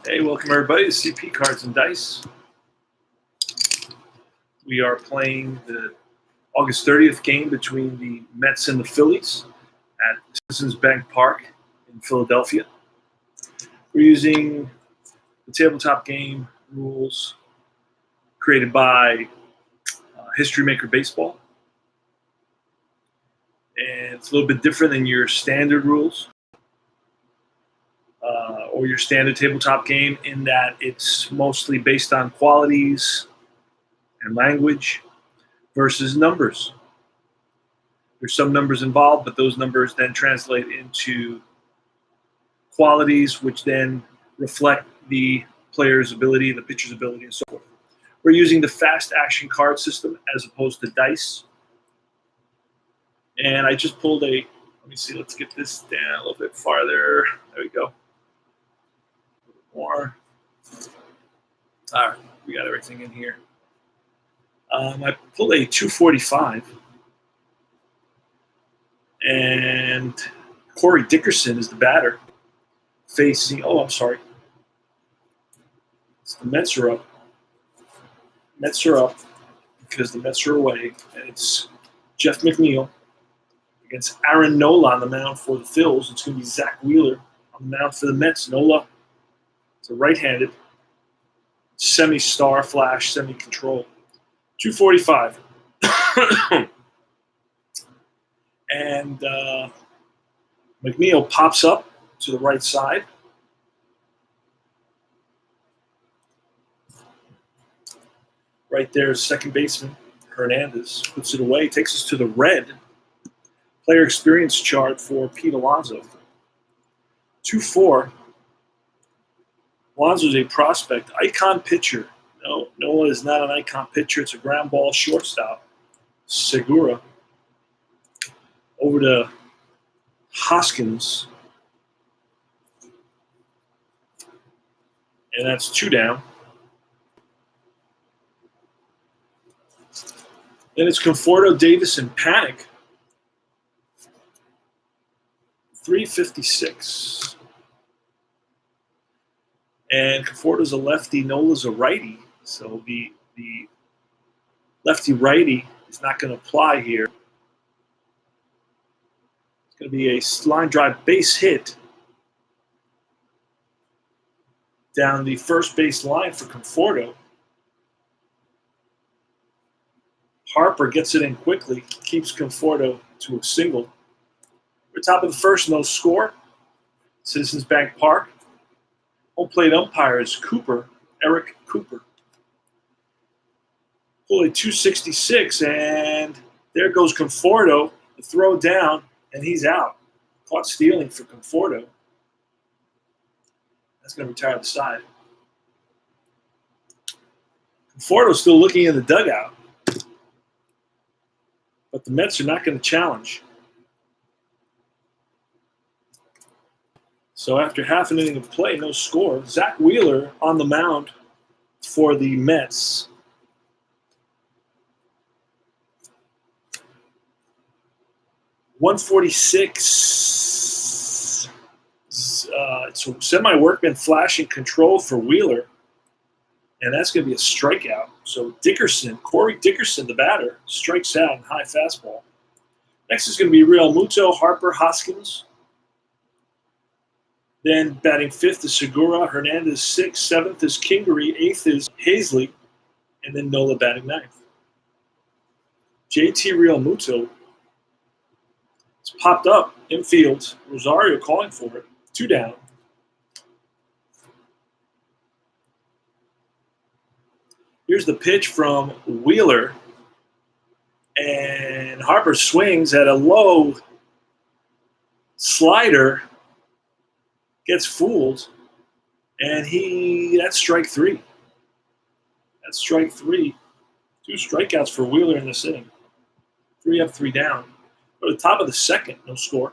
Hey, welcome everybody to CP Cards and Dice. We are playing the August 30th game between the Mets and the Phillies at Citizens Bank Park in Philadelphia. We're using the tabletop game rules created by History Maker Baseball. And it's a little bit different than your standard rules or your standard tabletop game in that it's mostly based on qualities and language versus numbers. There's some numbers involved, but those numbers then translate into qualities, which then reflect the player's ability, the pitcher's ability, and so forth. We're using the fast action card system as opposed to dice. And I just pulled let me see, let's get this down a little bit farther. There we go. A little more. All right, we got everything in here. I pulled a 245. And Corey Dickerson is the batter facing, the Mets are up. Mets are up because the Mets are away. And it's Jeff McNeil against Aaron Nola on the mound for the Phils. It's going to be Zach Wheeler on the mound for the Mets. Nola is a right-handed, semi-star flash, semi-control. 245. And McNeil pops up to the right side. Right there is second baseman Hernandez. Puts it away, takes us to the red. Player experience chart for Pete Alonso. 2-4. Alonso is a prospect, icon pitcher. No, Nola is not an icon pitcher. It's a ground ball shortstop. Segura. Over to Hoskins. And that's 2 down. Then it's Conforto, Davis, and Panic. 356. And Conforto's a lefty, Nola's a righty. So the lefty-righty is not going to apply here. It's going to be a line drive base hit down the first base line for Conforto. Harper gets it in quickly, keeps Conforto to a single. We're top of the first, no score. Citizens Bank Park. Home plate umpire is Eric Cooper. Pull a 266, and there goes Conforto. The throw down, and he's out. Caught stealing for Conforto. That's going to retire the side. Conforto's still looking in the dugout. But the Mets are not going to challenge. So after half an inning of play, no score. Zach Wheeler on the mound for the Mets. .146. It's a semi-workman flashing control for Wheeler. And that's going to be a strikeout. So Corey Dickerson, the batter, strikes out in high fastball. Next is going to be Real Muto, Harper, Hoskins. Then batting fifth is Segura, Hernandez sixth, seventh is Kingery, eighth is Hazley, and then Nola batting ninth. JT Real Muto. It's popped up infield. Rosario calling for it. 2 down. Here's the pitch from Wheeler. And Harper swings at a low slider. Gets fooled. And that's strike 3. That's strike 3. 2 strikeouts for Wheeler in this inning. 3 up, 3 down. Go to the top of the second, no score.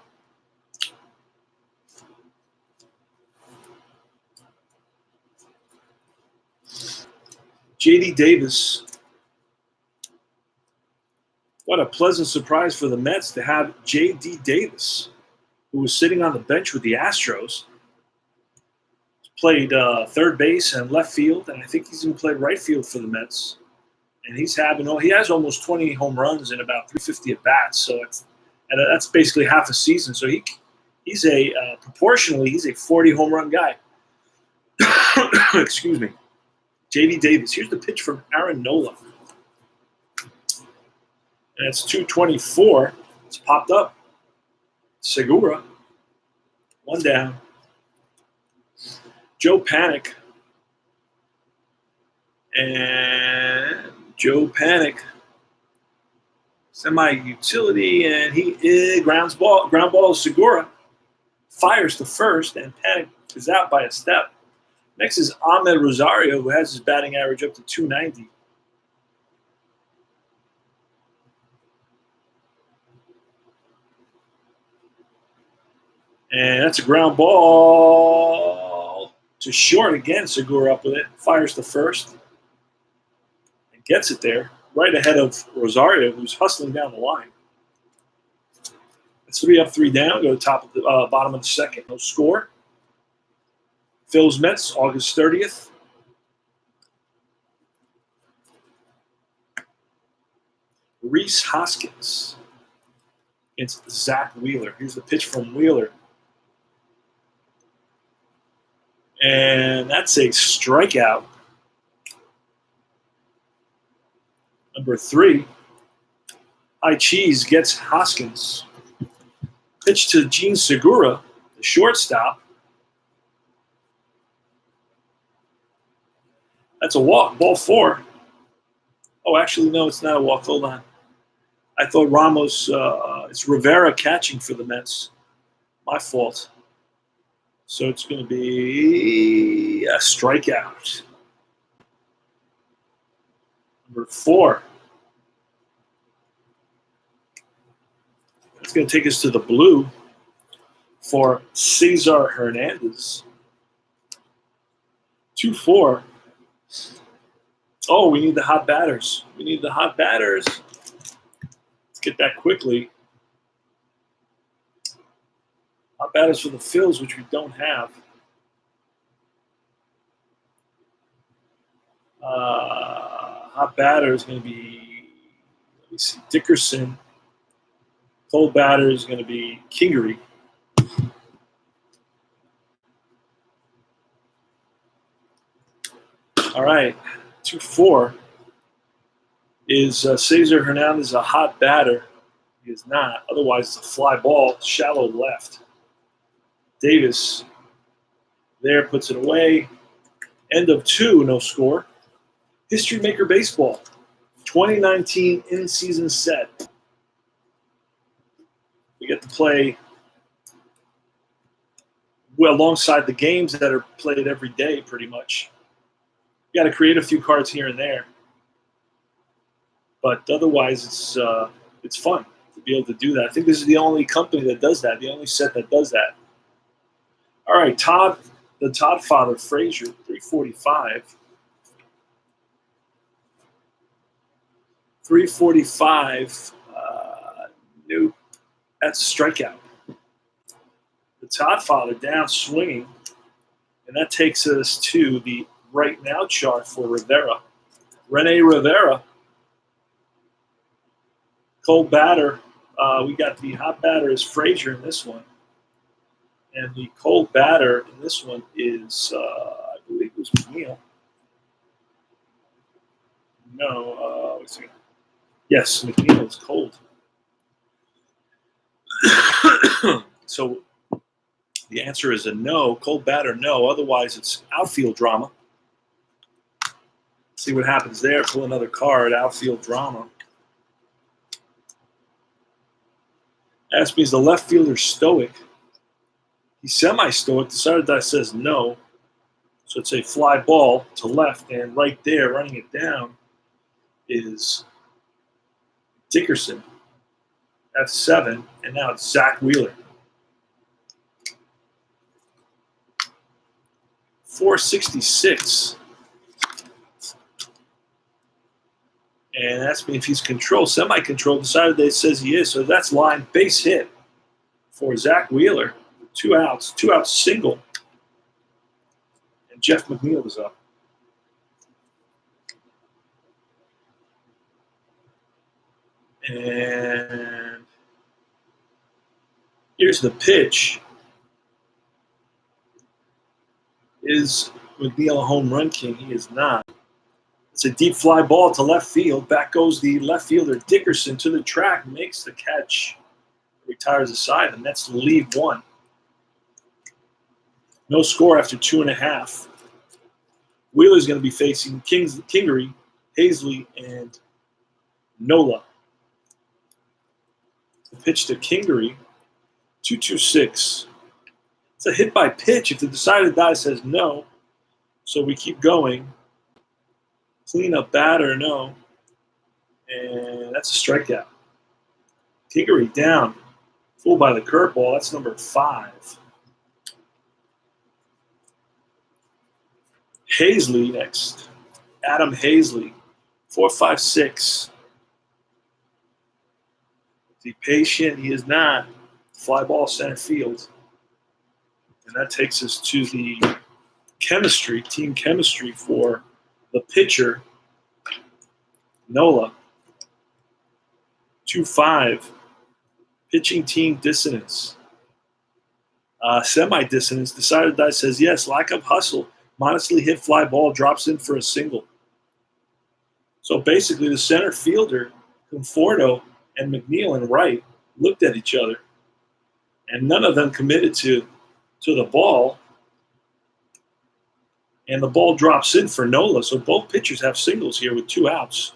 J.D. Davis. What a pleasant surprise for the Mets to have J.D. Davis, who was sitting on the bench with the Astros, played third base and left field, and I think he's even played right field for the Mets. And he has almost 20 home runs and about 350 at bats. So that's basically half a season. So he's proportionally he's a 40 home run guy. Excuse me. J.D. Davis. Here's the pitch from Aaron Nola. And it's 224. It's popped up. Segura. One down. Joe Panik. And Joe Panik. Semi-utility. And he ground ball to Segura. Fires to first. And Panik is out by a step. Next is Ahmed Rosario, who has his batting average up to 290. And that's a ground ball to short again. Segura up with it. Fires to first. And gets it there. Right ahead of Rosario, who's hustling down the line. It's 3 up, 3 down. Go to top of the bottom of the second. No score. Phil's Mets, August 30th. Rhys Hoskins against Zach Wheeler. Here's the pitch from Wheeler. And that's a strikeout. Number 3. High Cheese gets Hoskins. Pitch to Gene Segura, the shortstop. That's a walk, ball 4. Oh, actually, no, it's not a walk. Hold on. I thought Ramos, it's Rivera catching for the Mets. My fault. So it's going to be a strikeout. Number 4. That's going to take us to the blue for Cesar Hernandez. 2-4. Oh, we need the hot batters. Let's get that quickly. Hot batters for the Phils, which we don't have. Hot batter is going to be, let me see, Dickerson. Cold batter is going to be Kingery. All right, 2-4. Is Cesar Hernandez a hot batter? He is not. Otherwise, it's a fly ball, shallow left. Davis there puts it away. End of 2, no score. History Maker Baseball, 2019 in-season set. We get to play alongside the games that are played every day, pretty much. You got to create a few cards here and there, but otherwise, it's fun to be able to do that. I think this is the only company that does that, the only set that does that. All right, the Todd Father Frazier, 345. 345. New. That's a strikeout. The Todd Father down swinging, and that takes us to the right now chart for Rivera. Rene Rivera. Cold batter. We got the hot batter is Frazier in this one. And the cold batter in this one is, I believe it was McNeil. No, let's see. Yes, McNeil is cold. So the answer is a no. Cold batter, no. Otherwise, it's outfield drama. See what happens there. Pull another card. Outfield drama. Ask me, is the left fielder stoic? He's semi-stoic. The side that says no. So it's a fly ball to left. And right there, running it down, is Dickerson. That's 7. And now it's Zach Wheeler. 466. And asked me if he's controlled, semi-controlled. Decided that it says he is. So that's line base hit for Zach Wheeler. 2 outs single. Jeff McNeil is up. And here's the pitch. Is McNeil a home run king? He is not. It's a deep fly ball to left field. Back goes the left fielder Dickerson to the track, makes the catch, retires aside. The Mets lead 1. No score after 2.5. Wheeler's going to be facing Kingery, Hazley, and Nola. The pitch to Kingery, 2-2-6. It's a hit by pitch. If the decided die says no, so we keep going. Clean up batter, no. And that's a strikeout. Kingery down. Fooled by the curveball. That's number 5. Hazley next. Adam Hazley. 4-5-6. Is he patient? He is not. Fly ball center field. And that takes us to the team chemistry for the pitcher, Nola. 2-5. Pitching team dissonance. Semi-dissonance. Decided die says yes. Lack of hustle. Modestly hit fly ball. Drops in for a single. So basically the center fielder, Conforto and McNeil and Wright, looked at each other. And none of them committed to the ball. And the ball drops in for Nola. So both pitchers have singles here with 2 outs.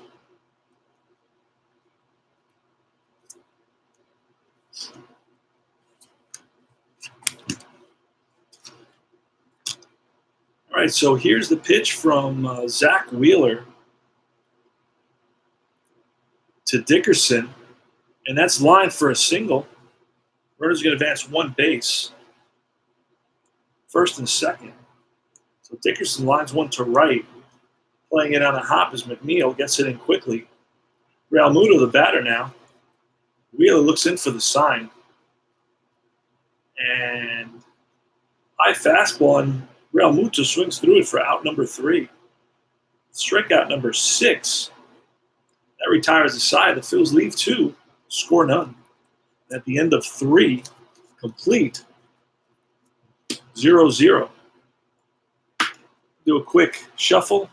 All right, so here's the pitch from Zach Wheeler to Dickerson. And that's lined for a single. Runner's going to advance 1 base. First and second. So Dickerson lines one to right. Playing it on a hop as McNeil gets it in quickly. Realmuto, the batter now. Wheeler looks in for the sign. And high fastball, and Realmuto swings through it for out number 3. Strikeout number 6. That retires the side. The Phils leave 2. Score none. At the end of 3, complete. 0-0. Do a quick shuffle.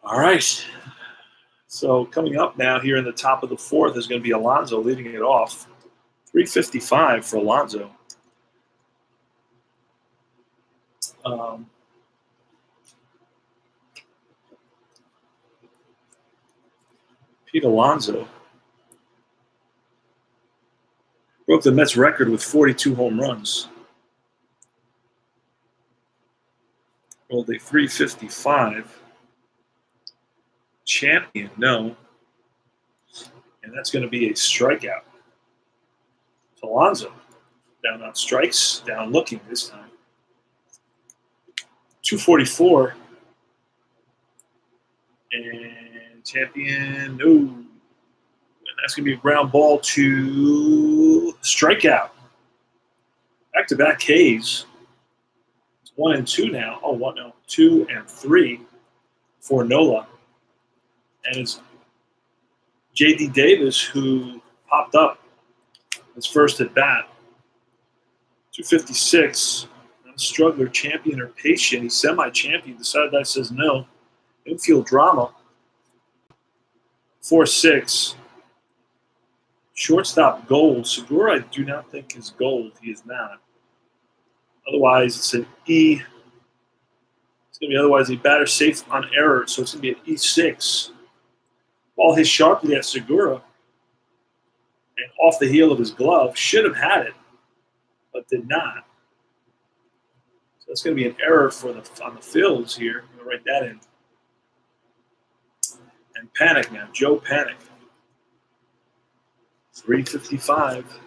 All right. So coming up now here in the top of the 4th is going to be Alonso leading it off. 355 for Alonso. Pete Alonso broke the Mets record with 42 home runs. Rolled a 355. Champion, no. And that's going to be a strikeout. So Alonso down on strikes, down looking this time. 244. And champion, no. And that's going to be a ground ball to strikeout. Back-to-back Ks. It's 1 and 2 now. Oh, 1, no. 2 and 3 for Nola. And it's J.D. Davis who popped up his first at bat. 256. Not a struggler, champion, or patient. He's semi-champion. Decided that says no. Infield drama. 4-6. Shortstop gold. Segura, I do not think is gold. He is not. Otherwise, it's an E. It's going to be otherwise a batter safe on error, so it's going to be an E6. Ball hit sharply at Segura, and off the heel of his glove. Should have had it, but did not. So that's going to be an error on the Phils here. I'm going to write that in. And Panic now, Joe Panic. 355.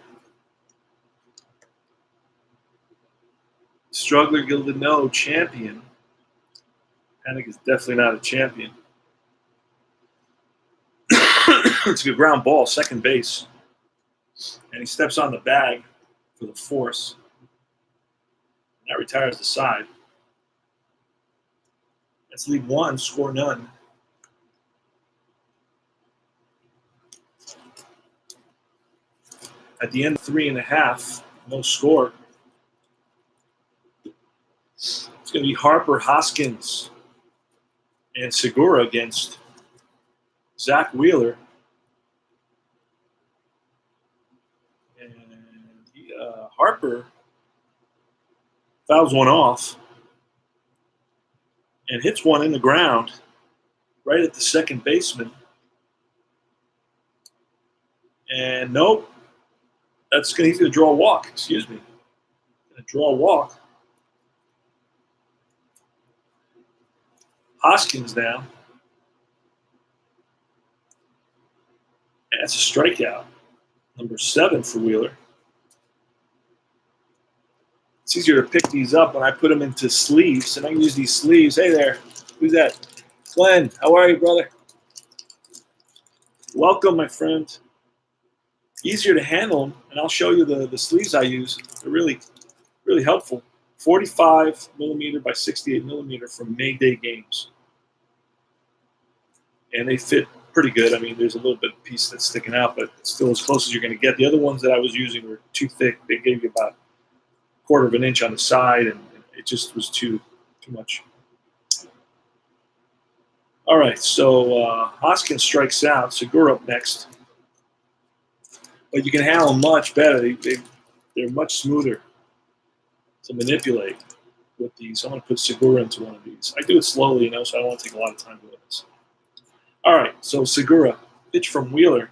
Struggler Gilded No champion. Panic is definitely not a champion. It's a good ground ball, second base. And he steps on the bag for the force. That retires the side. Let's lead one, score none. At the end of 3.5, no score. It's going to be Harper, Hoskins, and Segura against Zach Wheeler. And Harper fouls one off and hits one in the ground right at the second baseman. And nope, he's going to draw a walk. Excuse me. Going to draw a walk. Hoskins now. That's a strikeout. Number 7 for Wheeler. It's easier to pick these up when I put them into sleeves, and I can use these sleeves. Hey there, who's that? Glenn, how are you, brother? Welcome, my friend. Easier to handle them, and I'll show you the sleeves I use. They're really, really helpful. 45 millimeter by 68 millimeter from Mayday Games. And they fit pretty good. I mean, there's a little bit of piece that's sticking out, but it's still as close as you're going to get. The other ones that I was using were too thick. They gave you about 1/4 of an inch on the side, and it just was too much. All right, so Hoskins strikes out. Segura up next. But you can handle them much better. They're much smoother to manipulate with these. I'm going to put Segura into one of these. I do it slowly, so I don't want to take a lot of time doing this. All right, so Segura, pitch from Wheeler.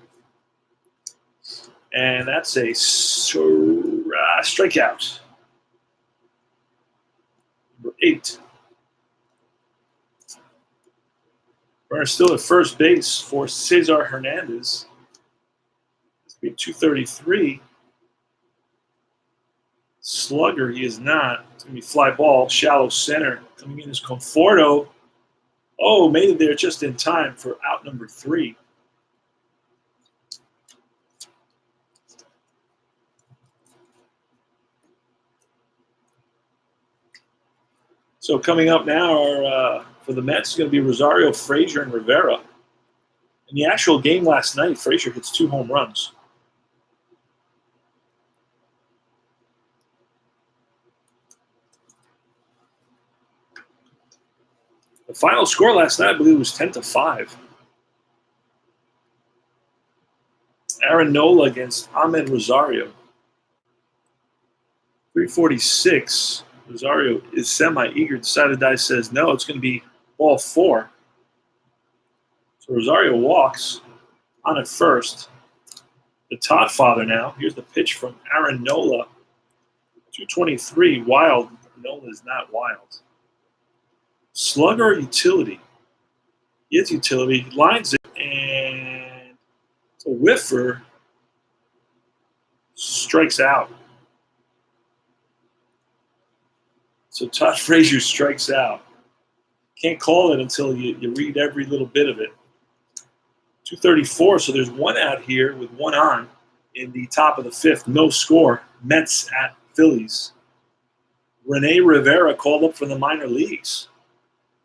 And that's a strikeout. Number 8. Runner still at first base for Cesar Hernandez. It's going to be 233. Slugger, he is not. It's going to be fly ball, shallow center. Coming in is Conforto. Oh, made it there just in time for out number 3. So coming up now are for the Mets is going to be Rosario, Frazier, and Rivera. In the actual game last night, Frazier hits 2 home runs. The final score last night, I believe, was 10-5. Aaron Nola against Ahmed Rosario. 346. Rosario is semi-eager. Decided Die says no, it's going to be ball 4. So Rosario walks on at first. The Todd father now. Here's the pitch from Aaron Nola. 223. Wild. Nola is not wild. Slugger or utility? He hits utility. He lines it, and it's a whiffer. Strikes out. So Todd Frazier strikes out. Can't call it until you read every little bit of it. 234, so there's one out here with one on in the top of the 5th. No score. Mets at Phillies. Rene Rivera called up from the minor leagues.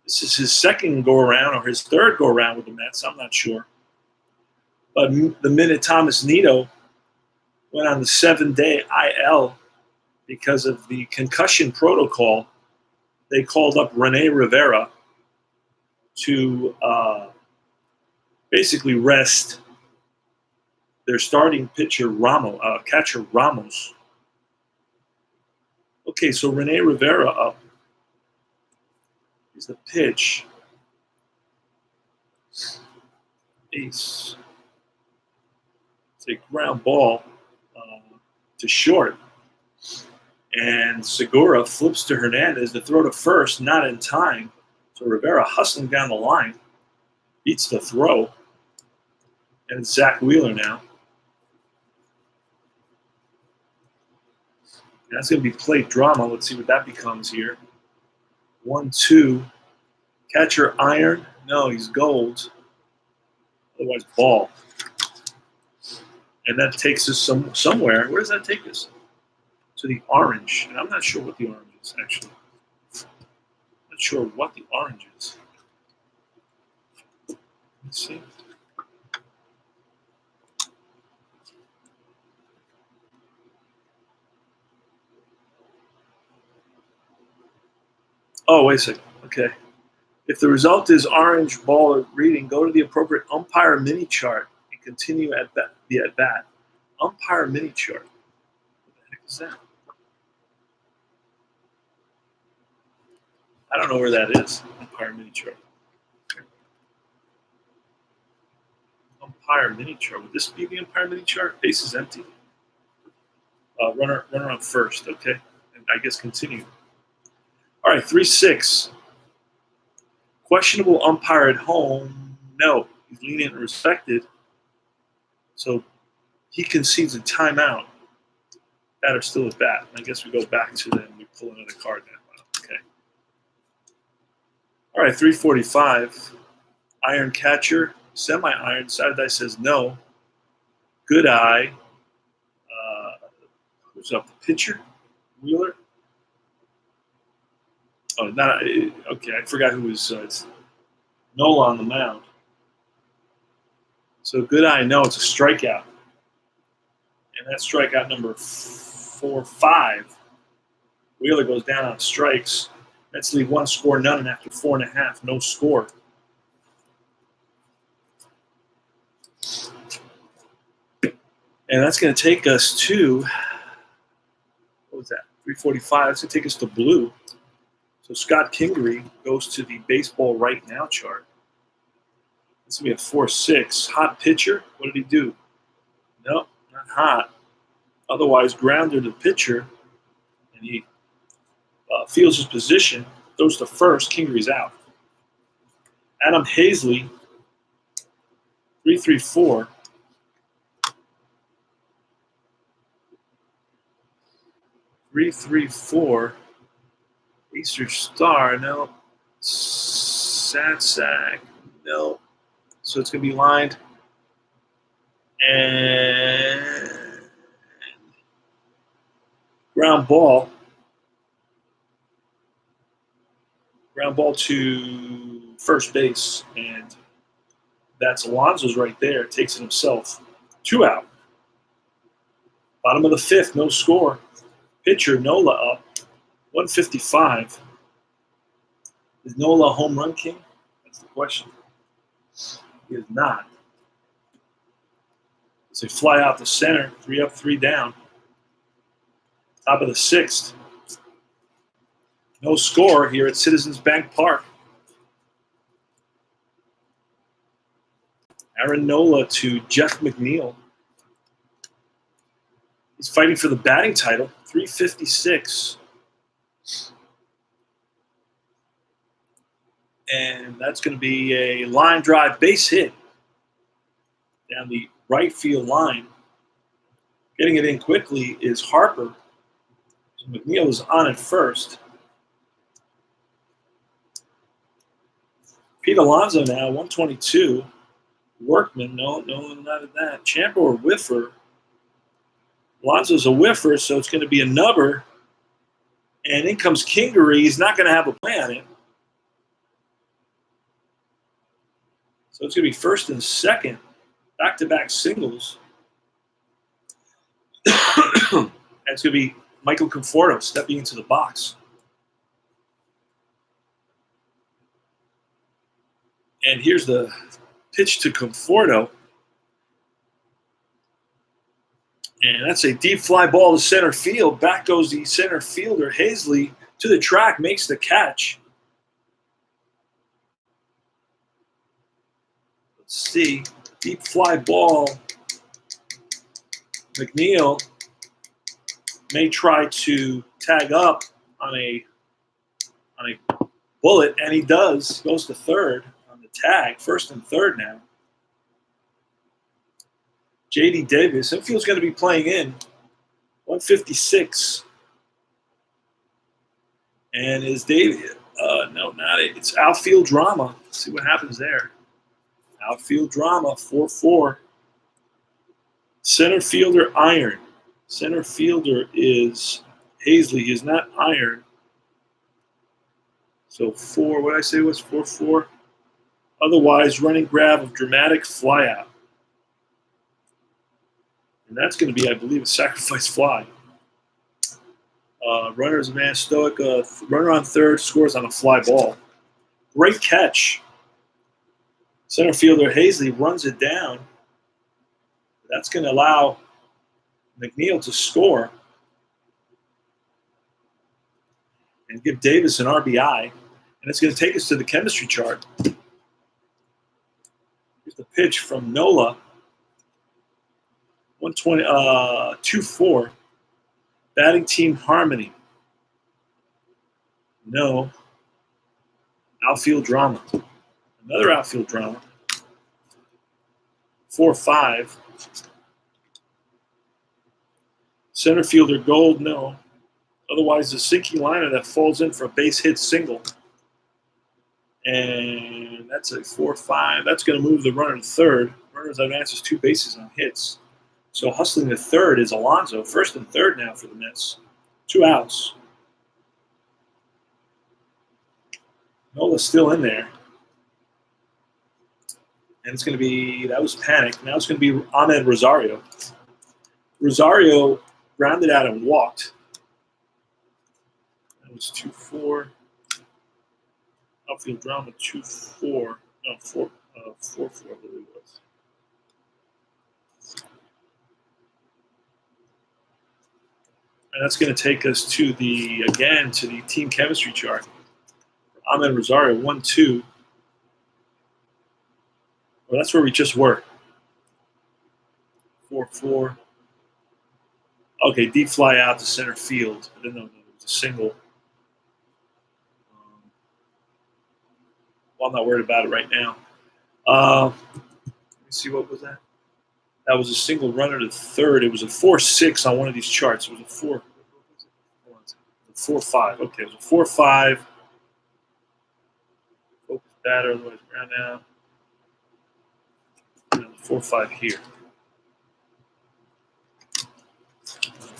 This is his second go-around or his third go-around with the Mets. I'm not sure. But the minute Thomas Nido went on the 7-day IL because of the concussion protocol, they called up Rene Rivera to basically rest their starting pitcher, catcher Ramos. Okay, so Rene Rivera up. Here's the pitch. Ace. It's a ground ball to short. And Segura flips to Hernandez to throw to first, not in time. So Rivera hustling down the line, beats the throw. And it's Zach Wheeler now. That's going to be plate drama. Let's see what that becomes here. 1-2. Catcher iron. No, he's gold. Otherwise, ball. And that takes us somewhere. Where does that take us? To the orange. And I'm not sure what the orange is, actually. Not sure what the orange is. Let's see. Oh, wait a second. Okay. If the result is orange ball or reading, go to the appropriate umpire mini chart and continue at the at bat. Umpire mini chart. What the heck is that? I don't know where that is. Umpire mini chart. Umpire mini chart. Would this be the umpire mini chart? Base is empty. Runner on first. Okay. And I guess continue. All right, 3-6. Questionable umpire at home. No, he's lenient and respected. So he concedes a timeout. Batter still at bat. I guess we go back to them. We pull another card now. Okay. All right, 3:45. Iron catcher, semi-iron. Side die says no. Good eye. Who's up? The pitcher? Wheeler? Oh, not okay. I forgot who was. It's Nola on the mound. So good eye. No, it's a strikeout, and that's strikeout number 4-5. Wheeler goes down on strikes. Mets leave 1 score, none, and after 4.5, no score. And that's going to take us to, what was that? 3:45. That's going to take us to blue. So Scott Kingery goes to the baseball right now chart. This will be a 4-6. Hot pitcher. What did he do? No, not hot. Otherwise, grounded the pitcher, and he feels his position, throws to first. Kingery's out. Adam Hazley, 3-3-4. 3-3-4. Easter Star, no. Satsack, no. So it's going to be lined. And ground ball. Ground ball to first base. And that's Alonso's right there. Takes it himself. 2 out. Bottom of the 5th, no score. Pitcher, Nola up. 155. Is Nola a home run king? That's the question. He is not. As they fly out to center, 3 up, 3 down. Top of the 6th. No score here at Citizens Bank Park. Aaron Nola to Jeff McNeil. He's fighting for the batting title. 356. And that's going to be a line drive base hit down the right field line. Getting it in quickly is Harper. So McNeil is on at first. Pete Alonso now, 122. Workman, no, not at that. Champa or whiffer. Alonso's a whiffer, so it's going to be a nubber. And in comes Kingery. He's not going to have a play on it. So it's going to be first and second. Back-to-back singles. That's going to be Michael Conforto stepping into the box. And here's the pitch to Conforto. And that's a deep fly ball to center field. Back goes the center fielder, Hazley, to the track, makes the catch. Let's see. Deep fly ball. McNeil may try to tag up on a bullet, and he does. Goes to third on the tag. First and third now. J.D. Davis. Infield's going to be playing in. 156. And is David? No, not it. It's outfield drama. Let's see what happens there. Outfield drama, 4-4. Center fielder, iron. Center fielder is Hazley. He is not iron. So 4, what did I say was 4-4? Otherwise, running grab of dramatic flyout. And that's going to be, I believe, a sacrifice fly. Runner's a man stoic. Runner on third scores on a fly ball. Great catch. Center fielder Hazley runs it down. That's going to allow McNeil to score and give Davis an RBI. And it's going to take us to the chemistry chart. Here's the pitch from Nola. 120, 2-4. Batting team harmony. No. Outfield drama. Another outfield drama. 4-5. Center fielder Gold, no. Otherwise, the sinking liner that falls in for a base hit single. And that's a 4-5. That's going to move the runner to third. Runners advances 2 bases on hits. So hustling to third is Alonso. First and third now for the Mets. 2 outs. Nola's still in there. And it's going to be, that was panic. Now it's going to be Ahmed Rosario. Rosario grounded out and walked. That was 2-4. Outfield drama 2-4. No, 4-4, I believe it was. And that's going to take us to the team chemistry chart. Ahmed Rosario, 1-2. Well, that's where we just were. 4-4. Okay, deep fly out to center field. I didn't know it was a single. Well, I'm not worried about it right now. Let me see, what was that? That was a single runner to third. It was a 4-6 on one of these charts. It was a 4-5. Okay, it was a 4-5. Focus batter, otherwise ground out. And 4-5 here.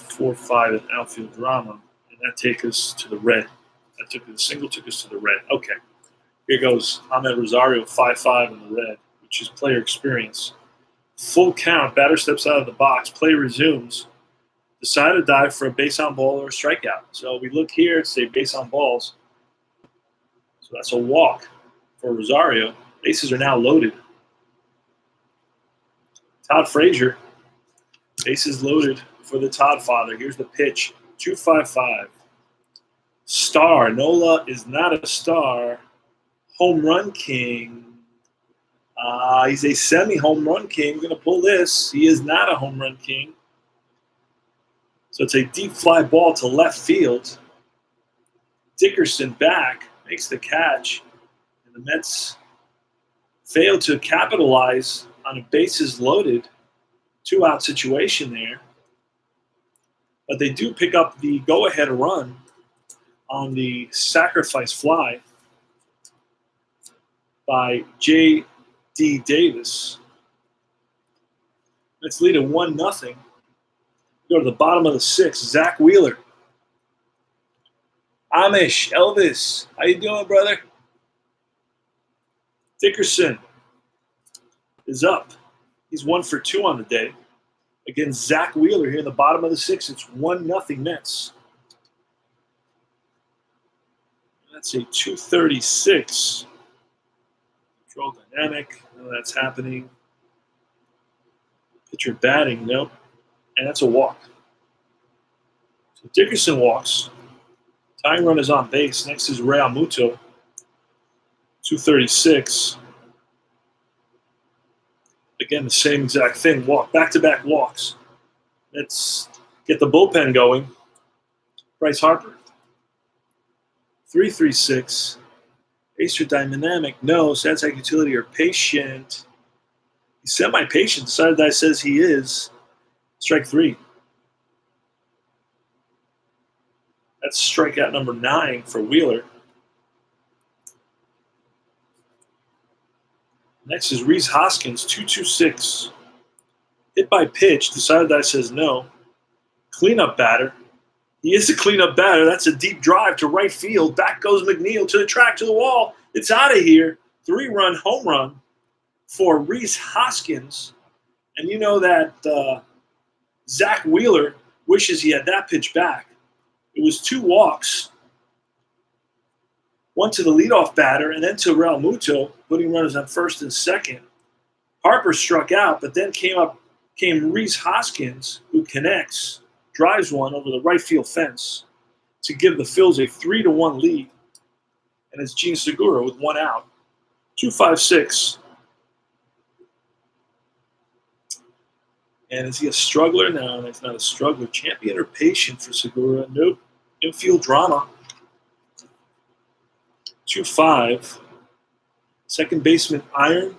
4-5 in outfield drama, and that takes us to the red. The single took us to the red. Okay, here goes Ahmed Rosario, 5-5 in the red, which is player experience. Full count, batter steps out of the box, play resumes. Decide to dive for a base on ball or a strikeout. So we look here, say base on balls. So that's a walk for Rosario. Bases are now loaded. Todd Frazier, bases loaded for the Todd father. Here's the pitch, 2-5-5. Star, Nola is not a star. Home run king. He's a semi-home run king. We're going to pull this. He is not a home run king. So it's a deep fly ball to left field. Dickerson back, makes the catch. And the Mets fail to capitalize on a bases loaded 2-out situation there. But they do pick up the go-ahead run on the sacrifice fly by J.D. Davis. Let's lead at 1-0. Go to the bottom of the sixth. Zach Wheeler. Amish, Elvis, how you doing, brother? Dickerson is up. He's 1 for 2 on the day. Against Zach Wheeler here in the bottom of the sixth. It's 1-0 Mets. That's a 236. Control dynamic. No, that's happening. Pitcher batting. Nope. And that's a walk. So Dickerson walks. Tying run is on base. Next is Real Muto. 236. Again, the same exact thing. Walk. Back-to-back walks. Let's get the bullpen going. Bryce Harper. 336. Acer dynamic. No. Sansac utility or patient. He's semi-patient. Decided that says he is. Strike 3. That's strikeout number 9 for Wheeler. Next is Rhys Hoskins, 2-2-6. Hit by pitch. Decidedeye says no. Cleanup batter. He is a cleanup batter. That's a deep drive to right field. Back goes McNeil to the track, to the wall. It's out of here. 3-run home run for Rhys Hoskins. And you know that Zach Wheeler wishes he had that pitch back. It was 2 walks. One to the leadoff batter and then to Real Muto, putting runners on first and second. Harper struck out, but then came Rhys Hoskins, who connects, drives one over the right field fence to give the Phils a 3-1 lead. And it's Jean Segura with 1 out. 2-5-6. And is he a struggler? No, he's not a struggler. Champion or patient for Segura? Nope. Infield drama. 2-5. Second baseman Iron.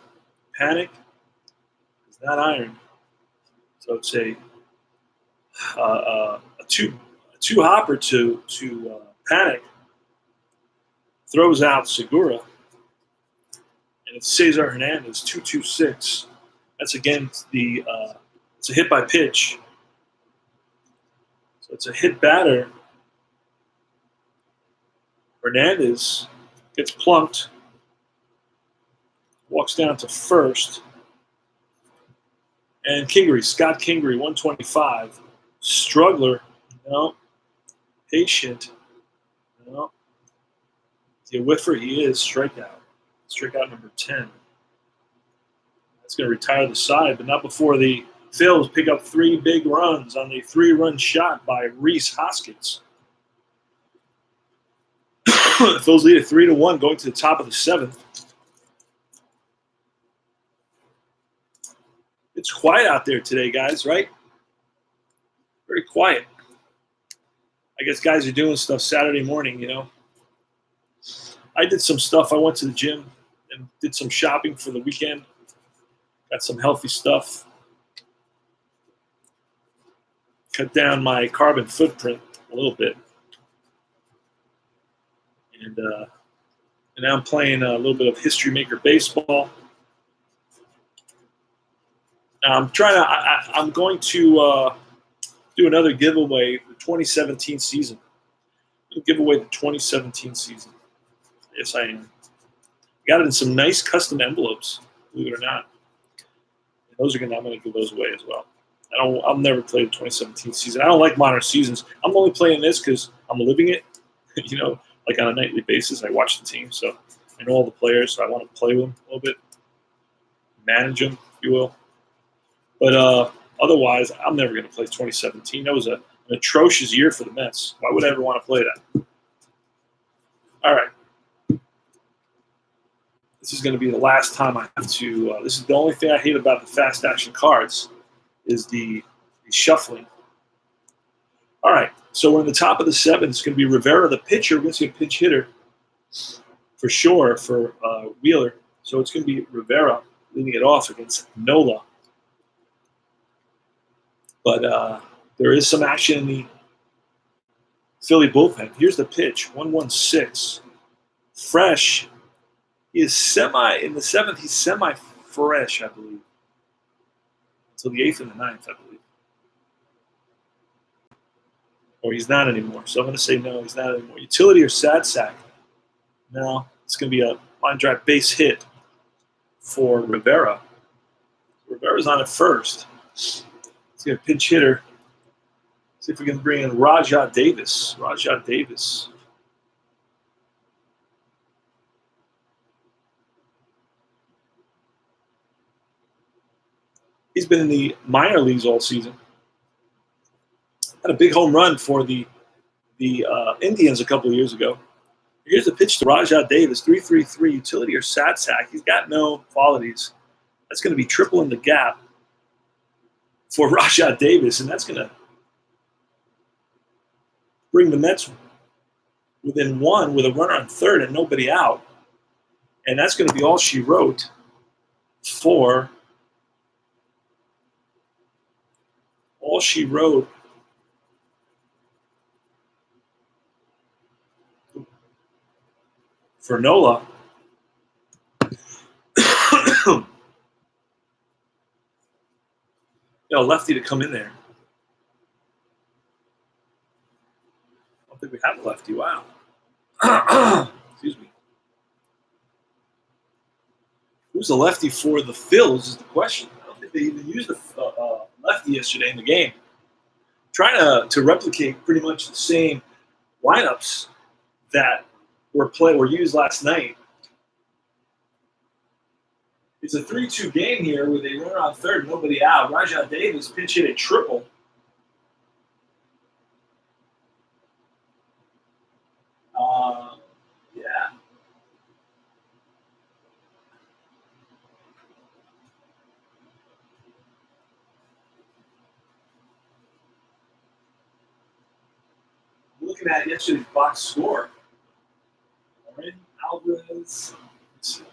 Panic. It's not Iron. So it's a two hopper to Panic. Throws out Segura. And it's Cesar Hernandez, 2-2-6. That's against the it's a hit by pitch. So it's a hit batter. Hernandez gets plunked. Walks down to first. And Scott Kingery, 125. Struggler, no. Patient, no. Is he a whiffer? He is. Strikeout. Strikeout number 10. That's going to retire the side, but not before the Phils pick up 3 big runs on the 3-run shot by Rhys Hoskins. The Phils lead at 3-1 going to the top of the 7th. It's quiet out there today, guys, right? Very quiet. I guess guys are doing stuff Saturday morning, you know. I did some stuff. I went to the gym and did some shopping for the weekend. Got some healthy stuff. Cut down my carbon footprint a little bit. And now I'm playing a little bit of History Maker baseball. I'm going to do another giveaway, the 2017 season. I'll give away the 2017 season. Yes, I am. Got it in some nice custom envelopes, believe it or not. And I'm going to give those away as well. I'll never play the 2017 season. I don't like modern seasons. I'm only playing this because I'm living it, you know, like on a nightly basis. I watch the team, so I know all the players, so I want to play with them a little bit, manage them, if you will. But otherwise, I'm never going to play 2017. That was an atrocious year for the Mets. Why would I ever want to play that? All right. This is going to be the last time I have to. This is the only thing I hate about the fast action cards is the shuffling. All right. So we're in the top of the 7th. It's going to be Rivera, the pitcher. We're going to see a pinch hitter for sure for Wheeler. So it's going to be Rivera leading it off against Nola. But there is some action in the Philly bullpen. Here's the pitch, 1-1-6. Fresh. He is in the 7th, he's semi-fresh, I believe. Until the 8th and the 9th, I believe. Or he's not anymore. So I'm going to say no, he's not anymore. Utility or sad sack? No, it's going to be a line drive base hit for Rivera. Rivera's on at first. Let's get a pinch hitter. See if we can bring in Rajah Davis. Rajah Davis. He's been in the minor leagues all season. Had a big home run for the Indians a couple of years ago. Here's the pitch to Rajah Davis, 3-3-3, utility or sad sack. He's got no qualities. That's going to be tripling the gap for Rajah Davis, and that's going to bring the Mets within 1 with a runner on third and nobody out. And that's going to be all she wrote for for Nola. Lefty to come in there. I don't think we have a lefty. Wow. Excuse me. Who's the lefty for the Phils is the question. I don't think they even used the lefty yesterday in the game. Trying to replicate pretty much the same lineups that were used last night. It's a 3-2 game here where they run on third, nobody out. Rajai Davis pinch hit a triple. Yeah. Looking at yesterday's box score. All right, Alvarez. Let's see.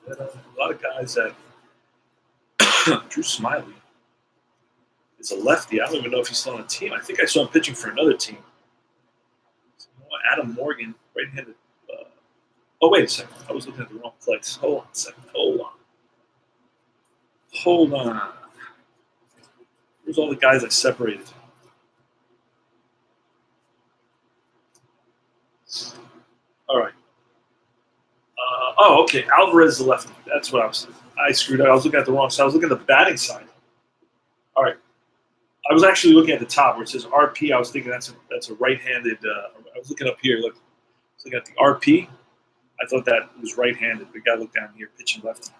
A lot of guys that Drew Smiley is a lefty. I don't even know if he's still on a team. I think I saw him pitching for another team. Adam Morgan, right-handed. Oh, wait a second. I was looking at the wrong place. Hold on a second. Hold on. Here's all the guys I separated. All right. Okay. Alvarez is the lefty. That's what I screwed up. I was looking at the wrong side. I was looking at the batting side. All right. I was actually looking at the top where it says RP. I was thinking that's a right-handed. I was looking up here. Look, I was looking at the RP. I thought that was right-handed. The guy looked down here, pitching lefty.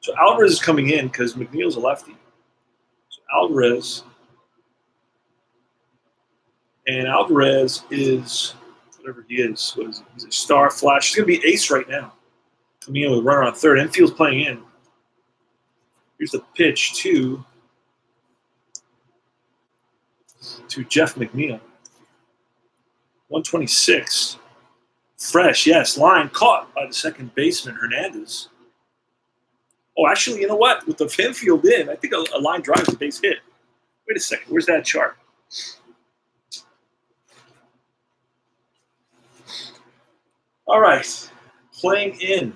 So Alvarez is coming in because McNeil's a lefty. So Alvarez is whatever he is. What is he? He's a star flash. He's going to be ace right now. Coming in with a runner on third. Infield's playing in. Here's the pitch to Jeff McNeil. 126. Fresh, yes. Line caught by the second baseman, Hernandez. Oh, actually, you know what? With the infield in, I think a line drive is a base hit. Wait a second. Where's that chart? All right. Playing in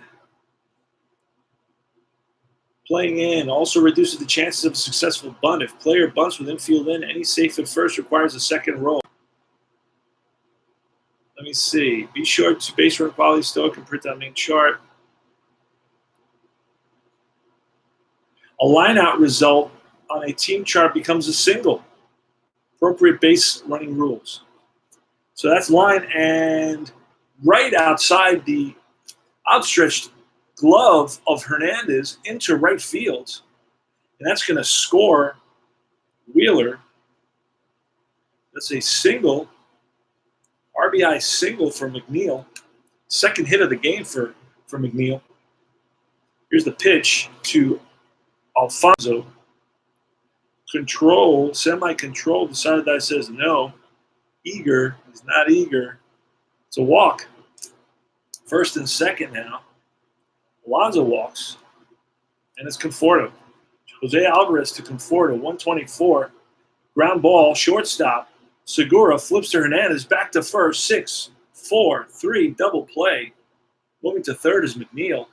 also reduces the chances of a successful bunt. If player bunts with infield in, any safe at first requires a second roll. Let me see. Be sure to base run quality still can print that main chart. A line-out result on a team chart becomes a single. Appropriate base running rules. So that's line, and right outside the outstretched glove of Hernandez into right field. And that's going to score Wheeler. That's a single, RBI single for McNeil. Second hit of the game for McNeil. Here's the pitch to Alfonso. Control, semi-control, decided that says no. Eager, he's not eager. It's a walk. First and second now. Alonso walks, and it's Conforto. Jose Alvarez to Conforto, 124. Ground ball, shortstop. Segura flips to Hernandez, back to first, 6, 4, 3, double play. Moving to third is McNeil.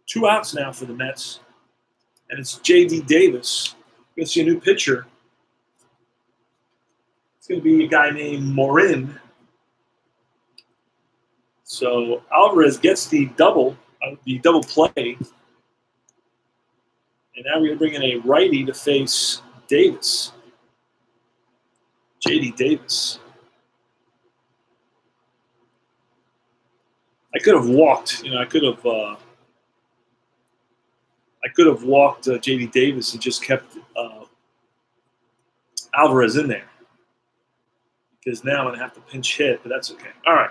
2 outs now for the Mets, and it's J.D. Davis. You're going to see a new pitcher. It's going to be a guy named Morin. So Alvarez gets the double play. And now we're going to bring in a righty to face Davis. J.D. Davis. I could have walked. I could have walked J.D. Davis and just kept Alvarez in there. Because now I'm going to have to pinch hit, but that's okay. All right.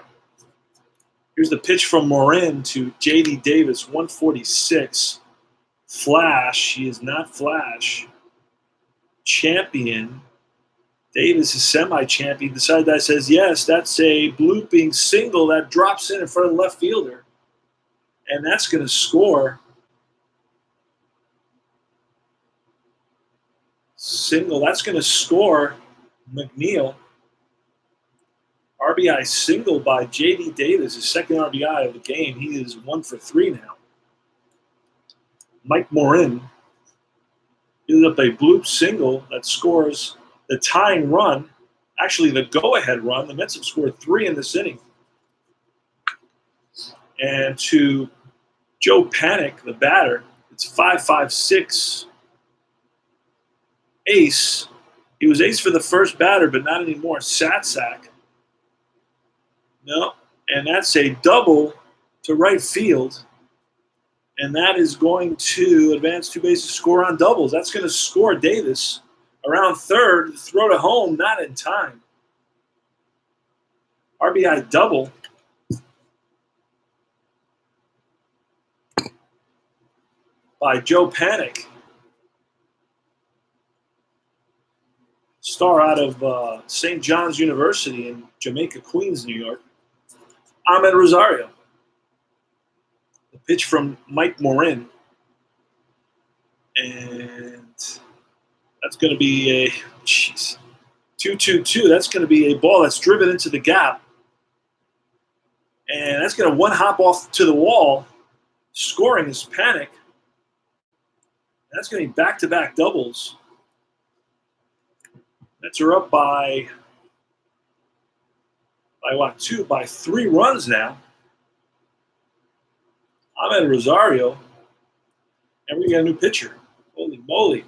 Here's the pitch from Morin to J.D. Davis, 146. Flash. He is not Flash. Champion. Davis is semi-champion. The side that says, yes, that's a blooping single that drops in front of the left fielder. And that's going to score. Single. That's going to score McNeil. RBI single by J.D. Davis, his second RBI of the game. He is 1 for 3 now. Mike Morin gives up a bloop single that scores the tying run, actually the go-ahead run. The Mets have scored 3 in this inning. And to Joe Panik, the batter, it's 5.56 ace. He was ace for the first batter, but not anymore. Satsack. No, and that's a double to right field. And that is going to advance 2 bases, score on doubles. That's going to score Davis around third, throw to home, not in time. RBI double. By Joe Panik. Star out of St. John's University in Jamaica, Queens, New York. Ahmed Rosario. The pitch from Mike Morin. And that's going to be a 2-2-2. That's going to be a ball that's driven into the gap. And that's going to one hop off to the wall. Scoring is Panik. That's going to be back-to-back doubles. Mets are up by what? 2, by 3 runs now. Ahmed Rosario. And we got a new pitcher. Holy moly.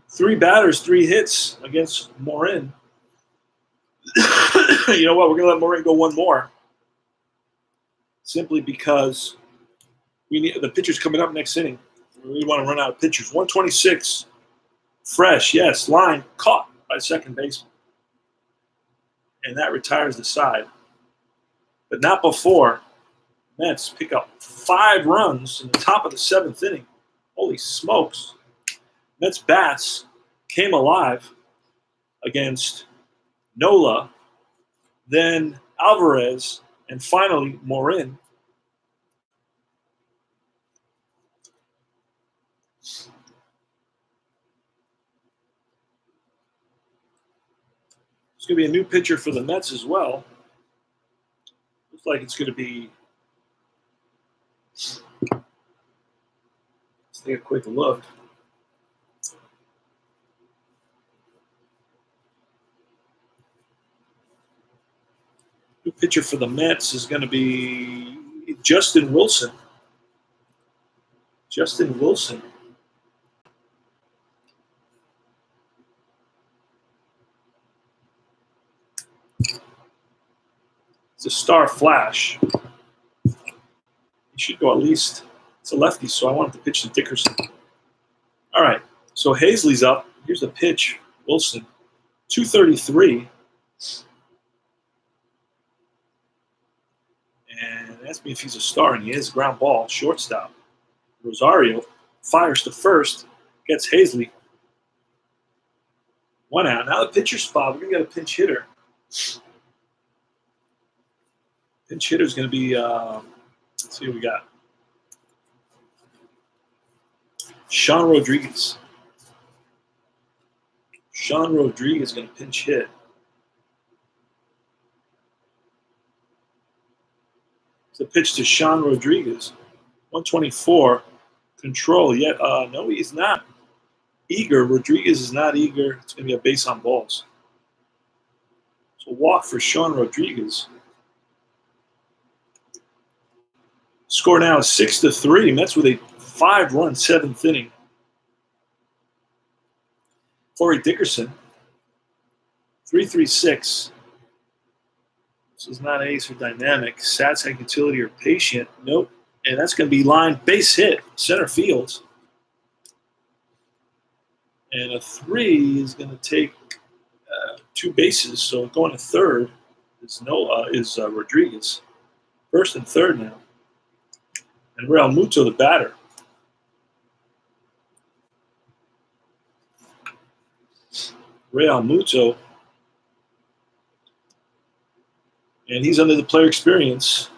3 batters, 3 hits against Morin. You know what? We're going to let Morin go one more. Simply because we need the pitcher's coming up next inning. We want to run out of pitchers. 126. Fresh, yes. Line caught by second baseman. And that retires the side. But not before Mets pick up 5 runs in the top of the 7th inning. Holy smokes. Mets bats came alive against Nola, then Alvarez, and finally Morin. It's going to be a new pitcher for the Mets as well. Looks like it's going to be. Let's take a quick look. New pitcher for the Mets is going to be Justin Wilson. Justin Wilson. It's a star flash. He should go at least. It's a lefty, so I want him to pitch to Dickerson. All right, so Hazley's up. Here's the pitch. Wilson, 233. And ask me if he's a star, and he is. Ground ball, shortstop. Rosario fires to first, gets Hazley. 1 out. Now the pitcher spot. We're going to get a pinch hitter. Pinch hitter is going to be, let's see what we got. Sean Rodriguez. Sean Rodriguez is going to pinch hit. It's a pitch to Sean Rodriguez. 124. Control. Yet, no, he's not eager. Rodriguez is not eager. It's going to be a base on balls. So walk for Sean Rodriguez. Score now is 6-3. Mets with a 5-run 7th inning. Corey Dickerson, 3.36. This is not ace or dynamic. Sats and utility or patient. Nope. And that's going to be line base hit, center field. And a 3 is going to take 2 bases. So going to third is Rodriguez. First and third now. And Real Muto, the batter. Real Muto. And he's under the player experience.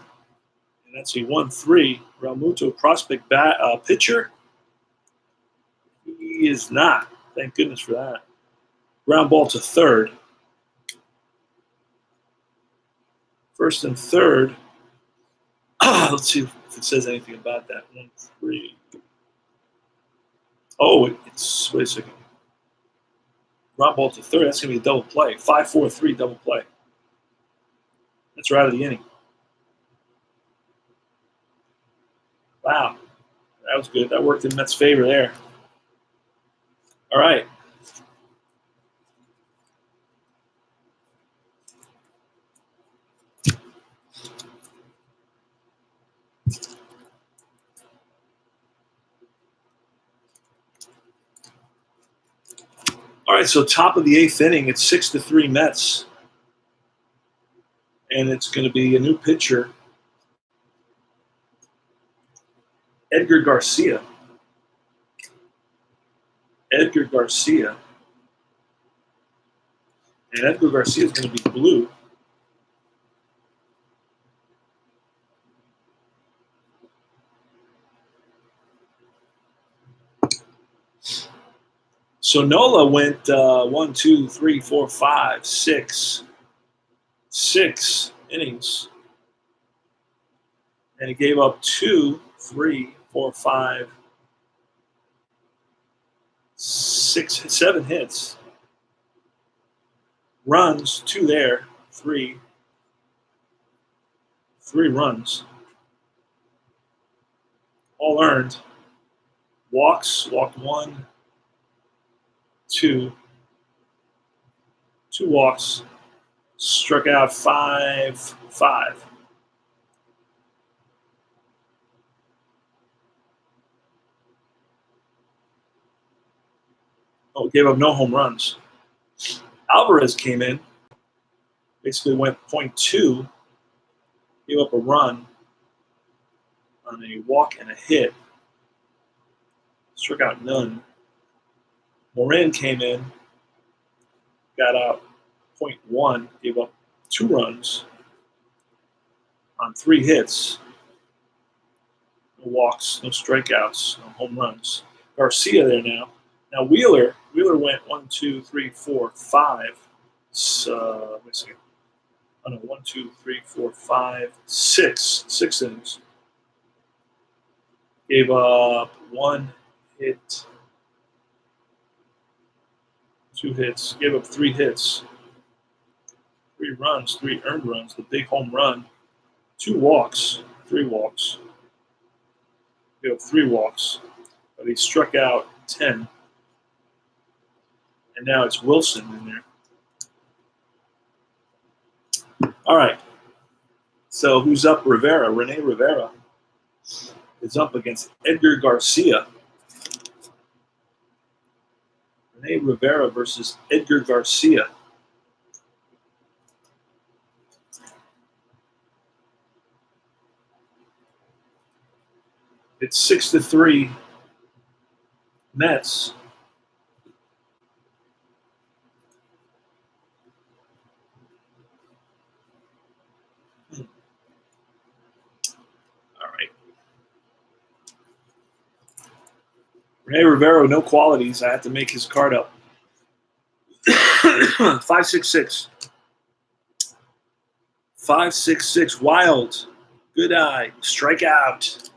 And that's a 1-3. Real Muto, prospect pitcher. He is not. Thank goodness for that. Ground ball to third. First and third. Let's see if it says anything about that. 1-3. Oh, it's, wait a second. Ground ball to third. That's going to be a double play. 5-4-3 double play. That's right out of the inning. Wow. That was good. That worked in Mets' favor there. All right. All right, so top of the eighth inning, it's 6-3 Mets. And it's going to be a new pitcher, Edgar Garcia. Edgar Garcia. And Edgar Garcia is going to be blue. So Nola went 1, 2, 3, 4, 5, 6 innings. And he gave up 2, 3, 4, 5, 6, 7 hits. Runs, 2 there, 3 runs. All earned. Walked 1, 2 walks. Struck out 5. Oh, gave up no home runs. Alvarez came in, basically went .2, gave up a run on a walk and a hit, struck out none. Morin came in, got out .1, gave up 2 runs on 3 hits, no walks, no strikeouts, no home runs. Garcia there now. Now Wheeler went 1, 2, 3, 4, 5. Wait a second. Oh no, 1, 2, 3, 4, 5, 6 innings. Gave up 1 hit, 2 hits. Gave up 3 hits, 3 runs, 3 earned runs. The big home run, 2 walks, 3 walks. Gave up 3 walks, but he struck out 10. And now it's Wilson in there. All right. So who's up? Rene Rivera is up against Edgar Garcia. Rene Rivera versus Edgar Garcia. It's 6-3 Mets. Rene Rivera, no qualities. I have to make his card up. 5.66. 5.66. Wild. Good eye. Strike out.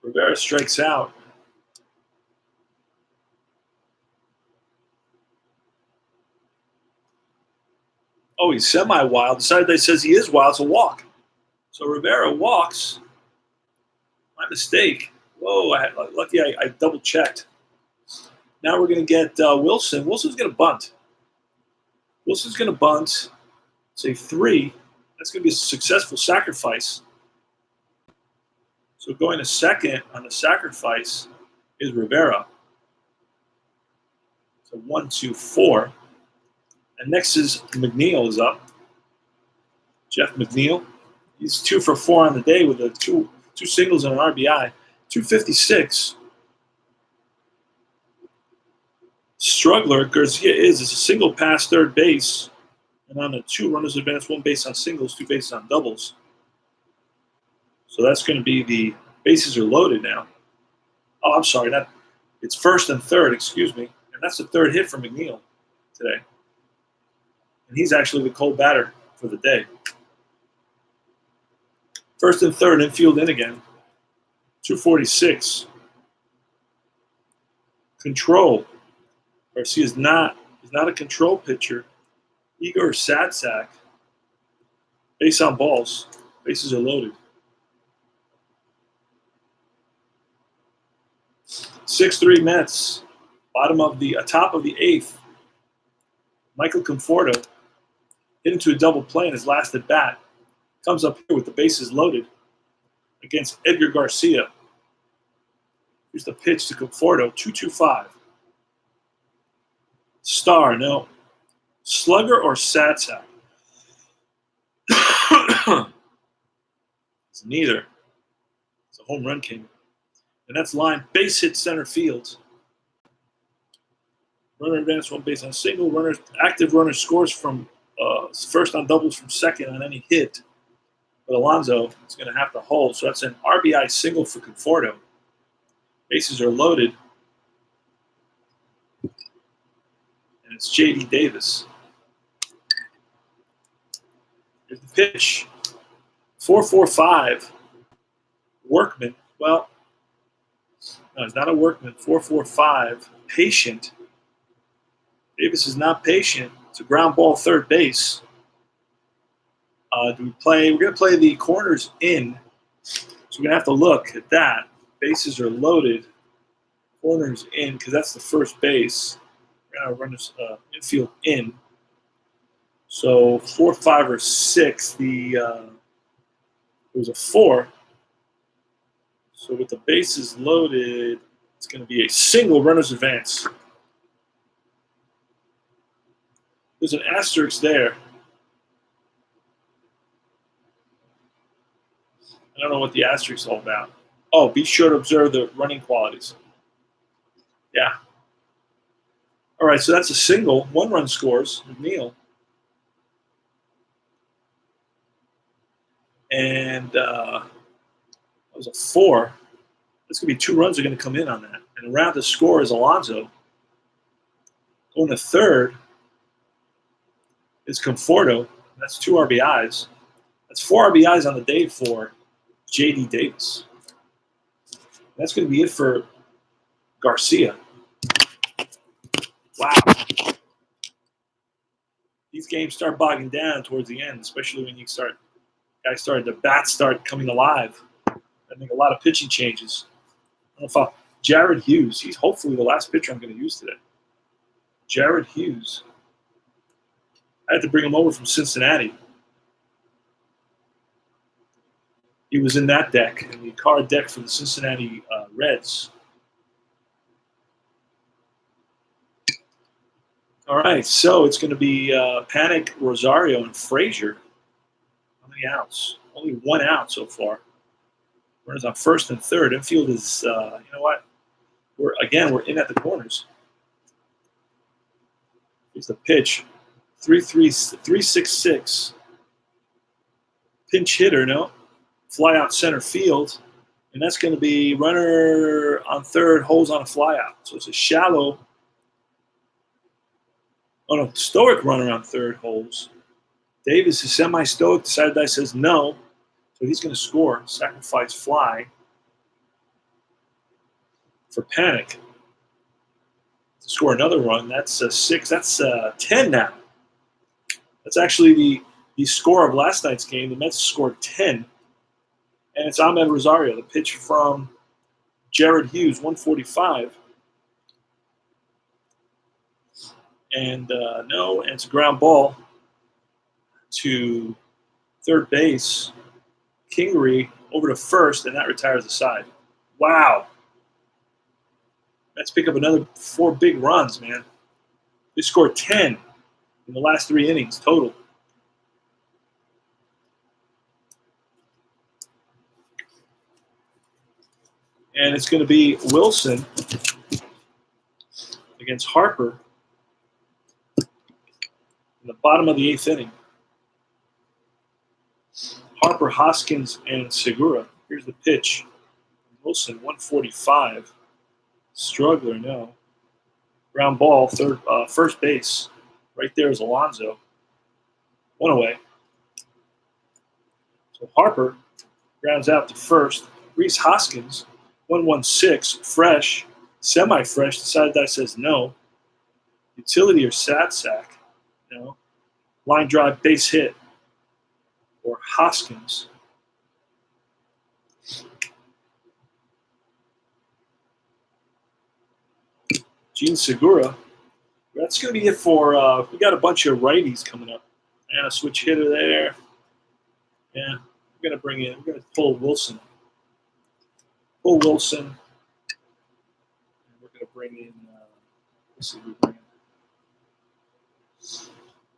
Rivera strikes out. Oh, he's semi-wild. Decided says he is wild. It's a walk. So Rivera walks. My mistake. Whoa, lucky I double-checked. Now we're going to get Wilson. Wilson's going to bunt. Wilson's going to bunt. Say 3. That's going to be a successful sacrifice. So going to second on the sacrifice is Rivera. So 1, 2, 4. And next is McNeil is up. Jeff McNeil. He's 2 for 4 on the day with two singles and an RBI. 256. struggler Garcia is a single pass third base, and on the 2 runners advance, 1 base on singles, 2 bases on doubles. So that's going to be the bases are loaded now. Oh, I'm sorry, it's first and third, excuse me, and that's the 3rd hit for McNeil today, and he's actually the cold batter for the day. First and third, infield in again. 246. Control. Garcia is not a control pitcher. Igor Sadsak. Base on balls. Bases are loaded. 6-3 Mets. Top of the 8th. Michael Conforto hit into a double play in his last at bat. Comes up here with the bases loaded against Edgar Garcia. Here's the pitch to Conforto, 2-2-5. Star, no. Slugger or Sadsak? It's neither. It's a home run king. And that's line, base hit center field. Runner advance, 1 base on single. Active runner scores from first on doubles from second on any hit. But Alonso is going to have to hold. So that's an RBI single for Conforto. Bases are loaded. And it's J.D. Davis. Here's the pitch. 4-4-5. Workman. Well, no, it's not a Workman. 4-4-5. Patient. Davis is not patient. It's a ground ball third base. We're going to play the corners in. So we're going to have to look at that. Bases are loaded. Corners in, because that's the first base. We're going to run this infield in. So 4, 5, or 6. It was a 4. So with the bases loaded, it's going to be a single runner's advance. There's an asterisk there. I don't know what the asterisk is all about. Oh, be sure to observe the running qualities. Yeah. All right, so that's a single. 1 run scores, McNeil. And that was a 4. That's going to be 2 runs are going to come in on that. And around the score is Alonso. Going to third is Conforto. That's 2 RBIs. That's 4 RBIs on the day for J.D. Davis. That's going to be it for Garcia. Wow. These games start bogging down towards the end, especially when the bats start coming alive. I think a lot of pitching changes. I don't know if Jared Hughes, he's hopefully the last pitcher I'm going to use today. Jared Hughes. I had to bring him over from Cincinnati. He was in that deck, in the card deck for the Cincinnati Reds. All right, so it's going to be Panic, Rosario, and Frazier. How many outs? Only 1 out so far. Runners on first and third. Infield is, you know what? We're in at the corners. Here's the pitch. 3-6-6. Pinch hitter, no? Fly out center field. And that's going to be runner on third, holds on a fly out. So it's a shallow. Oh, no, stoic runner on third holds. Davis is semi-stoic. The side of the dice says no. So he's going to score. Sacrifice fly for Panic. To score another run. That's 6. That's 10 now. That's actually the score of last night's game. The Mets scored 10. And it's Ahmed Rosario, the pitch from Jared Hughes, 145. And no, and it's a ground ball to third base. Kingery over to first, and that retires the side. Wow. Let's pick up another 4 big runs, man. They scored 10 in the last 3 innings total. And it's going to be Wilson against Harper in the bottom of the 8th inning. Harper, Hoskins, and Segura. Here's the pitch. Wilson, 145. Struggler, no. Ground ball, first base. Right there is Alonso. 1 away. So Harper grounds out to first. Rhys Hoskins, 116, fresh, semi-fresh. The side die says no. Utility or sat sack, no. Line drive, base hit, or Hoskins. Gene Segura. That's going to be it for. We got a bunch of righties coming up. And a switch hitter there. Yeah, we're going to bring in. We're going to pull Wilson. Pull Wilson. We're going to bring in. Let's see who we bring in.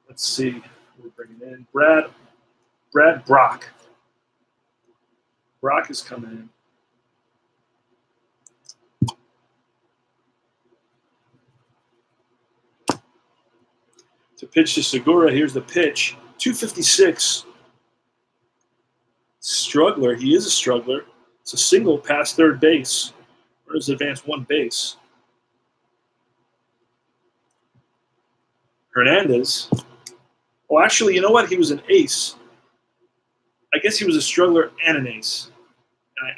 Let's see who we're bringing in. Brad Brock. Brock is coming in. To pitch to Segura, here's the pitch. 256. Struggler. He is a struggler. It's a single past third base. Runners advance 1 base. Hernandez. Oh, actually, you know what? He was an ace. I guess he was a struggler and an ace.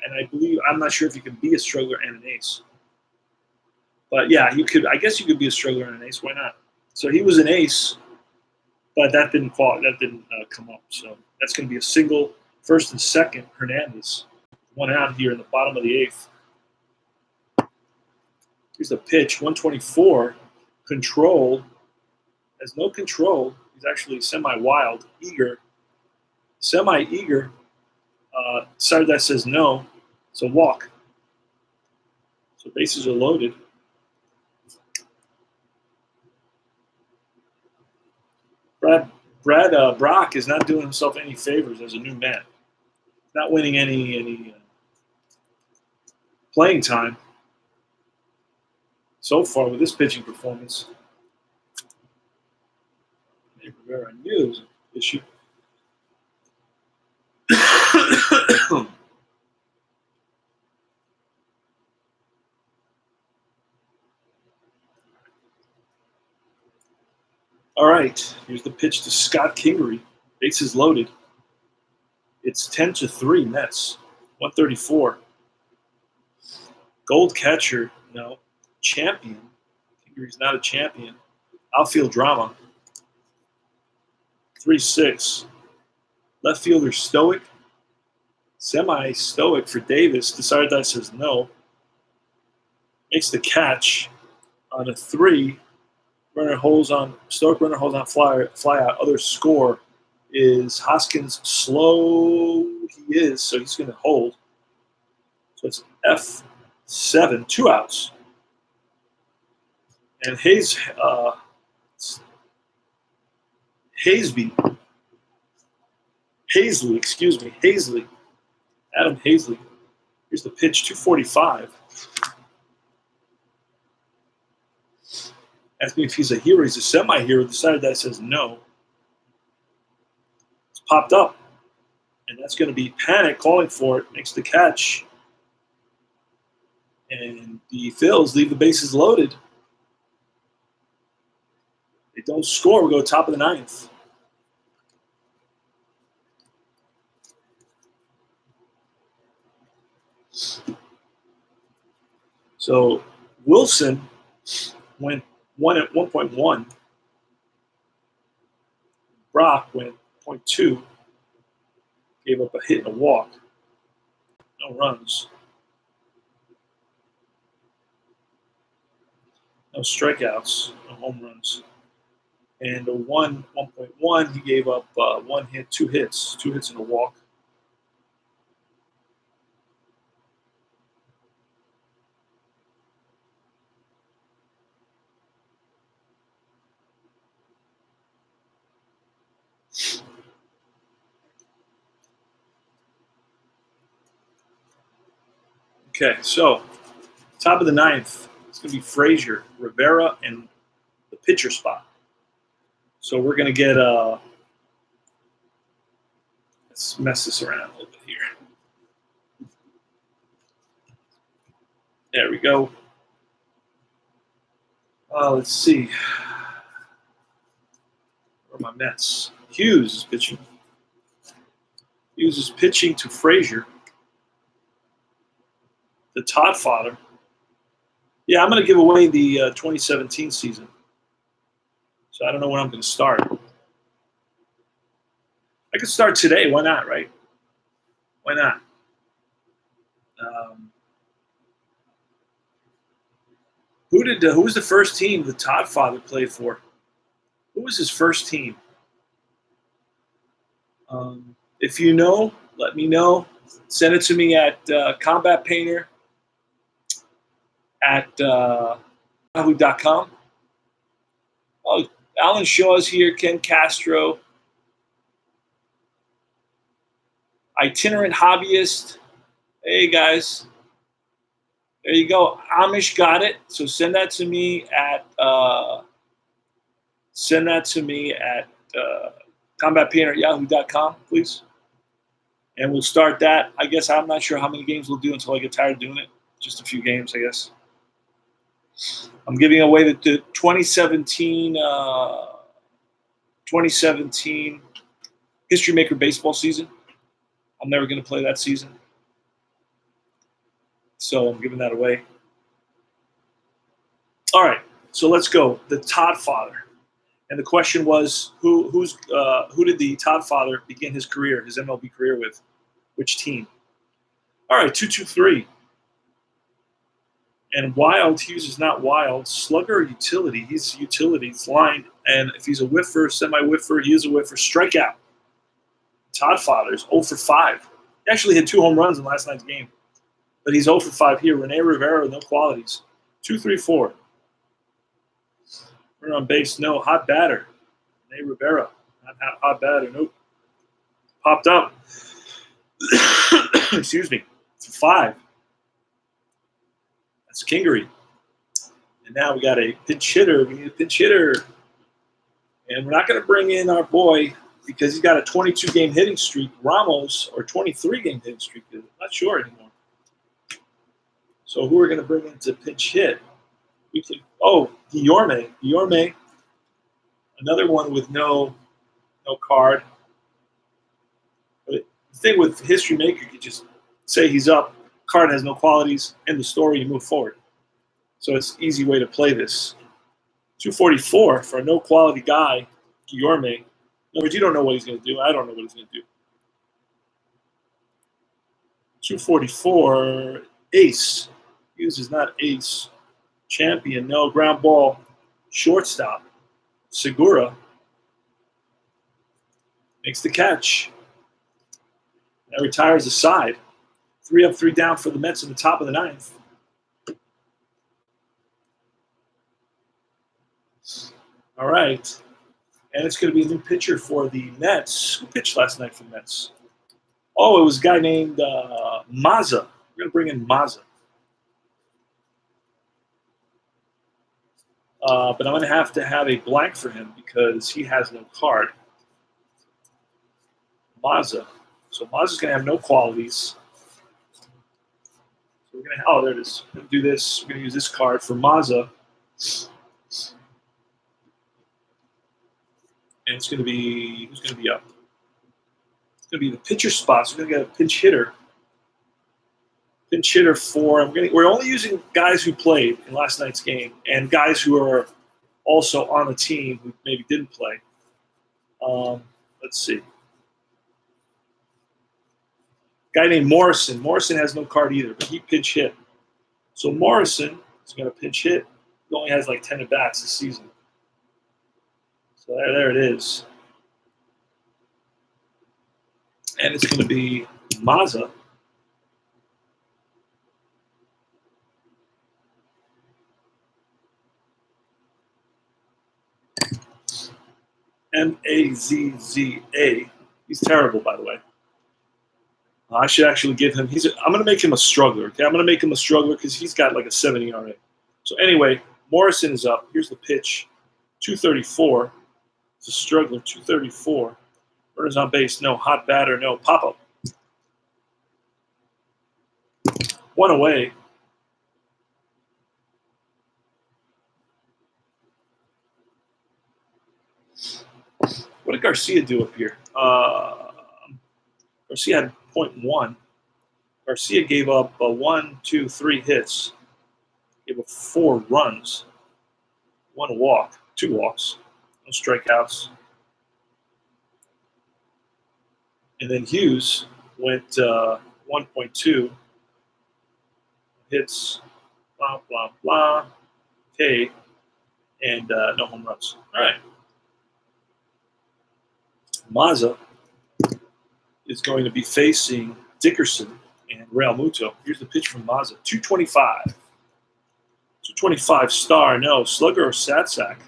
And I believe, I'm not sure if you can be a struggler and an ace. But yeah, you could. I guess you could be a struggler and an ace. Why not? So he was an ace, but that didn't come up. So that's going to be a single, first and second. Hernandez, 1 out here in the bottom of the 8th. Here's the pitch, 124. Control. Has no control. He's actually semi-wild, eager. Semi-eager. Side that says no. It's a walk. So bases are loaded. Brad Brock is not doing himself any favors as a new man. Not winning any playing time so far with this pitching performance. I knew it was an issue. All right, here's the pitch to Scott Kingery. Bases loaded. It's 10-3 Mets. 134. Gold catcher, no. Champion. Kingery's not a champion. Outfield drama. 3-6. Left fielder stoic. Semi-stoic for Davis. Decided that says no. Makes the catch on a 3. Stoic runner holds on fly out. Other score is Hoskins slow. He is, so he's going to hold. So it's F7, 2 outs. And Haseley. Adam Haseley. Here's the pitch, 245. Asked me if he's a hero. He's a semi-hero. Decided that says no. It's popped up. And that's going to be Panic calling for it. Makes the catch. And the Phils leave the bases loaded. They don't score. We go top of the 9th. So Wilson went 1 at 1.1. Brock went 0.2. Gave up a hit and a walk. No runs. No strikeouts. No home runs. And a 1.1, he gave up 1 hit, 2 hits. 2 hits and a walk. Okay, so top of the 9th. It's going to be Frazier, Rivera, and the pitcher spot. So we're going to get let's mess this around a little bit here. There we go. Let's see. Where are my Mets? Hughes is pitching. Hughes is pitching to Frazier. The Todd father. Yeah, I'm going to give away the 2017 season. So I don't know when I'm going to start. I could start today. Why not, right? Why not? Who was the first team the Todd father played for? Who was his first team? If you know, let me know. Send it to me at Combat Painter at yahoo.com. Oh, Alan Shaw's here, Ken Castro. Itinerant Hobbyist. Hey, guys. There you go. Amish got it. So send that to me at combatpainter@yahoo.com, please. And we'll start that. I guess I'm not sure how many games we'll do until I get tired of doing it. Just a few games, I guess. I'm giving away the 2017 History Maker baseball season. I'm never going to play that season. So I'm giving that away. All right, so let's go. The Todd father. And the question was, who did the Todd father begin his career, his MLB career with? Which team? All right, 223. And wild, Hughes is not wild. Slugger or utility? He's utility. It's line. And if he's a whiffer, semi-whiffer, he is a whiffer. Strikeout. Todd father's 0 for 5. He actually hit 2 home runs in last night's game. But he's 0 for 5 here. Rene Rivera, no qualities. 2-3-4. Runner on base, no. Hot batter. Rene Rivera. Not hot batter, nope. Popped up. Excuse me. It's a 5. That's Kingery. And now we got a pinch hitter. We need a pinch hitter. And we're not going to bring in our boy because he's got a 22-game hitting streak. Ramos, or 23-game hitting streak. I'm not sure anymore. So who we're going to bring in to pinch hit? We could. Oh, Guillorme. Guillorme. Another one with no card. But the thing with History Maker, you just say he's up. Card has no qualities. End the story. You move forward. So it's an easy way to play this. 244 for a no quality guy, Guillorme. In other words, you don't know what he's going to do. I don't know what he's going to do. 244, ace. Hughes is not ace. Champion, no. Ground ball, shortstop. Segura makes the catch. Now retires aside. 3 up, 3 down for the Mets in the top of the 9th. All right. And it's going to be a new pitcher for the Mets. Who pitched last night for the Mets? Oh, it was a guy named Mazza. We're going to bring in Mazza. But I'm going to have a blank for him because he has no card. Mazza. So Mazza's going to have no qualities. So we're going to, there it is. We're going to do this. We're going to use this card for Mazza. And it's going to be, who's going to be up? It's going to be the pitcher spot. So we're going to get a pinch hitter. Pinch hitter for, we're only using guys who played in last night's game and guys who are also on the team who maybe didn't play. Let's see. Guy named Morrison. Morrison has no card either, but he pinch hit. So Morrison is going to pinch hit. He only has like 10 at-bats this season. So there it is. And it's going to be Mazza. Mazza. He's terrible, by the way. I should actually give him. I'm going to make him a struggler. Okay, I'm going to make him a struggler because he's got like a 7 ERA. So anyway, Morrison is up. Here's the pitch. 234. It's a struggler. 234. Runners on base. No. Hot batter. No. Pop-up. One away. What did Garcia do up here? Garcia had 0.1. Garcia gave up 1, 2, 3 hits. Gave up 4 runs. 1 walk. 2 walks. No strikeouts. And then Hughes went 1.2 hits, blah, blah, blah, okay, and no home runs. All right. Mazza is going to be facing Dickerson and Real Muto. Here's the pitch from Mazza. 225. 225 star. No. Slugger or sat sack?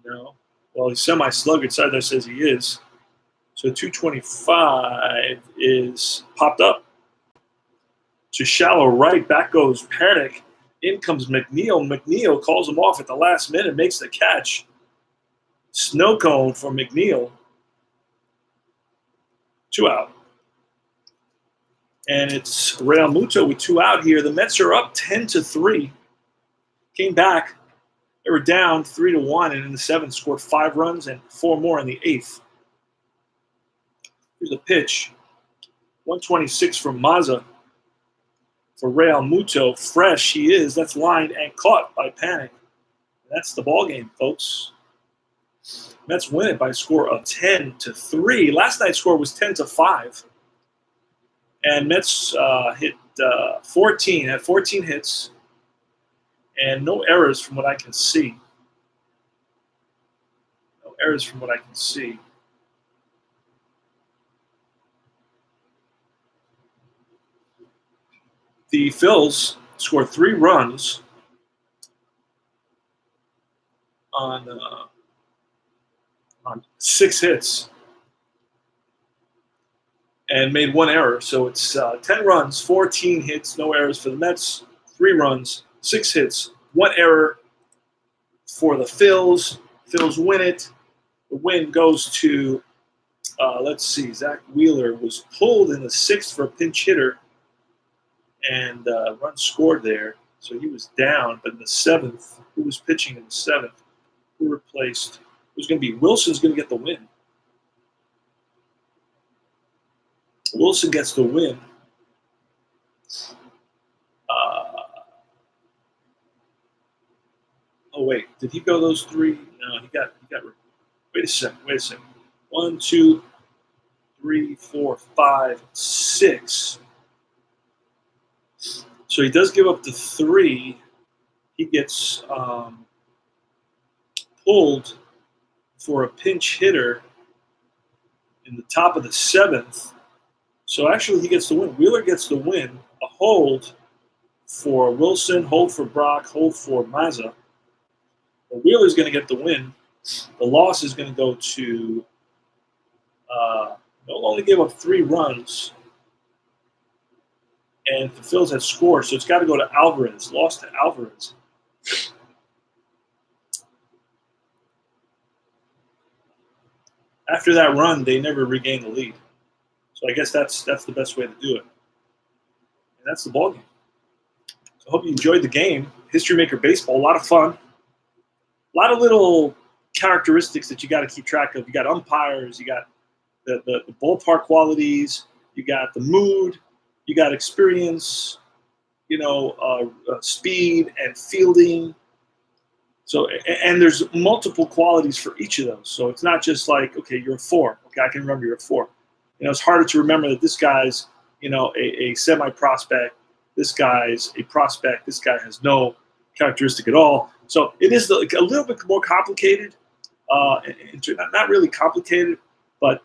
No. Well, he's semi-slugger. Side there says he is. So 225 is popped up. To shallow right, back goes Panik. In comes McNeil. McNeil calls him off at the last minute, makes the catch. Snow cone for McNeil. 2 out. And it's Real Muto with 2 out here. The Mets are up 10-3. Came back. They were down 3-1, and in the 7th scored 5 runs and 4 more in the 8th. Here's the pitch. 126 from Mazza. For Real Muto, fresh he is. That's lined and caught by Panik. That's the ball game, folks. Mets win it by a score of 10-3. Last night's score was 10-5. And Mets hit 14, had 14 hits, and no errors from what I can see. No errors from what I can see. The Phils scored 3 runs on 6 hits and made 1 error. So it's 10 runs, 14 hits, no errors for the Mets, 3 runs, 6 hits, 1 error for the Phils. Phils win it. The win goes to, let's see, Zach Wheeler was pulled in the 6th for a pinch hitter. And run scored there, so he was down. But in the 7th, who was pitching in the 7th? Who replaced? It was going to be Wilson's going to get the win. Wilson gets the win. Oh wait, did he go those 3? No, he got. Wait a second. 1, 2, 3, 4, 5, 6. So he does give up the 3. He gets pulled for a pinch hitter in the top of the 7th. So actually he gets the win. Wheeler gets the win. A hold for Wilson, hold for Brock, hold for Mazza. But Wheeler's going to get the win. The loss is going to go to they'll only give up 3 runs. And the Phils had scored, so it's got to go to Alvarez. Lost to Alvarez. After that run, they never regained the lead. So I guess that's the best way to do it. And that's the ball game. So I hope you enjoyed the game. History Maker Baseball, a lot of fun. A lot of little characteristics that you got to keep track of. You got umpires, you got the ballpark qualities, you got the mood, you got experience, speed and fielding. So, and there's multiple qualities for each of those. So it's not just like, okay, you're a 4. Okay, I can remember you're a 4. It's harder to remember that this guy's, a semi-prospect. This guy's a prospect. This guy has no characteristic at all. So it is a little bit more complicated. Not really complicated, but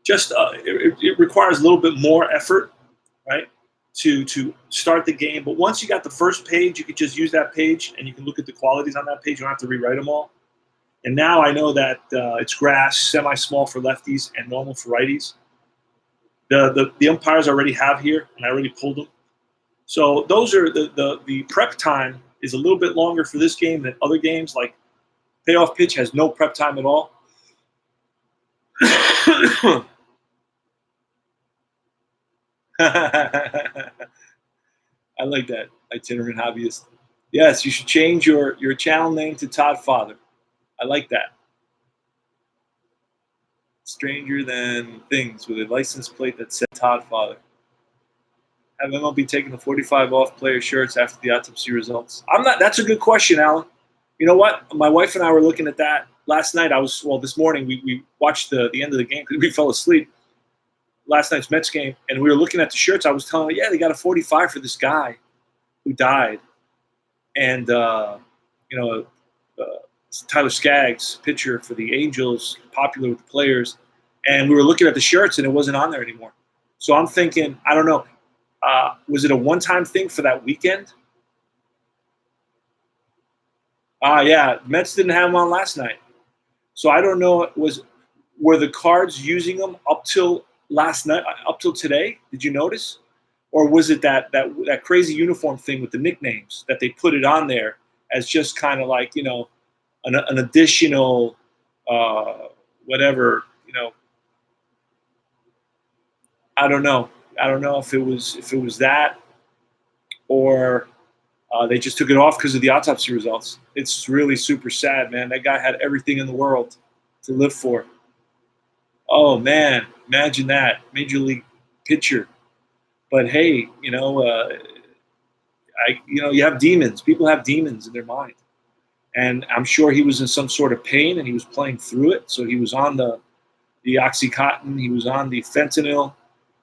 it requires a little bit more effort, right, to start the game. But once you got the first page, you could just use that page, and you can look at the qualities on that page. You don't have to rewrite them all. And now I know that it's grass, semi-small for lefties, and normal for righties. The umpires I already have here, and I already pulled them. So those are the prep time is a little bit longer for this game than other games. Like payoff pitch has no prep time at all. I like that, itinerant hobbyist. Yes, you should change your channel name to Todd Father. I like that. Stranger Than Things with a license plate that said Todd Father. Have MLB taken the 45 off player shirts after the autopsy results? I'm not. That's a good question, Alan. You know what? My wife and I were looking at that last night. This morning we watched the end of the game because we fell asleep. Last night's Mets game, and we were looking at the shirts. I was telling her, yeah, they got a 45 for this guy who died, and Tyler Skaggs, pitcher for the Angels, popular with the players, and we were looking at the shirts, and it wasn't on there anymore. So I'm thinking, I don't know, was it a one-time thing for that weekend? Yeah, Mets didn't have them on last night, so I don't know. Were the Cards using them up till last night, up till today? Did you notice? Or was it that crazy uniform thing with the nicknames that they put it on there as just kind of like, an additional whatever, I don't know. I don't know if it was that, or they just took it off because of the autopsy results. It's really super sad, man. That guy had everything in the world to live for. Oh man, imagine that, major league pitcher. But hey, you have demons. People have demons in their mind, and I'm sure he was in some sort of pain, and he was playing through it. So he was on the OxyContin, he was on the fentanyl,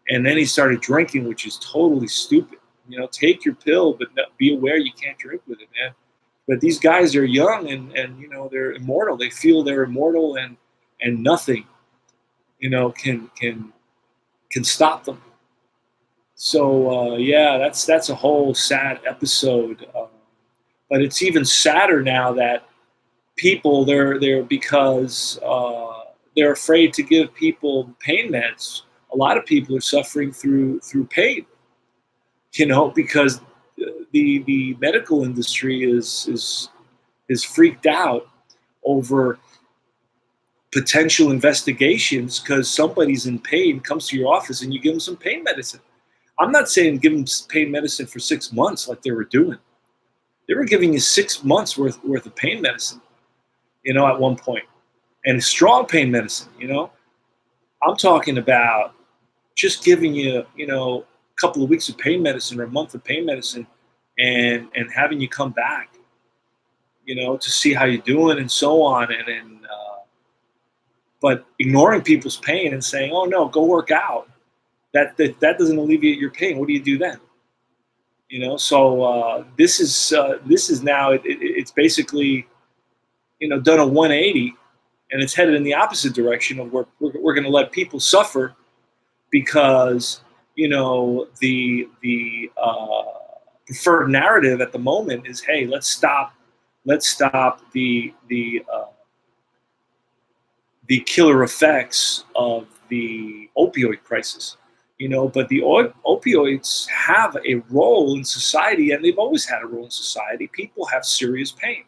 and then he started drinking, which is totally stupid. Take your pill, but be aware you can't drink with it, man. But these guys are young, and they're immortal. They feel they're immortal, and nothing, can stop them. So yeah, that's a whole sad episode. But it's even sadder now that people they're because they're afraid to give people pain meds. A lot of people are suffering through pain, because the medical industry is freaked out over potential investigations because somebody's in pain, comes to your office, and you give them some pain medicine. I'm not saying give them pain medicine for 6 months like they were doing. They were giving you 6 months worth of pain medicine, at one point, and strong pain medicine. I'm talking about just giving you, a couple of weeks of pain medicine or a month of pain medicine, and having you come back, to see how you're doing and so on, but ignoring people's pain and saying, "Oh no, go work out." That doesn't alleviate your pain. What do you do then? So this is now it's basically done a 180, and it's headed in the opposite direction of where we're going to let people suffer because the preferred narrative at the moment is, hey, let's stop the killer effects of the opioid crisis. But the opioids have a role in society, and they've always had a role in society. People have serious pain.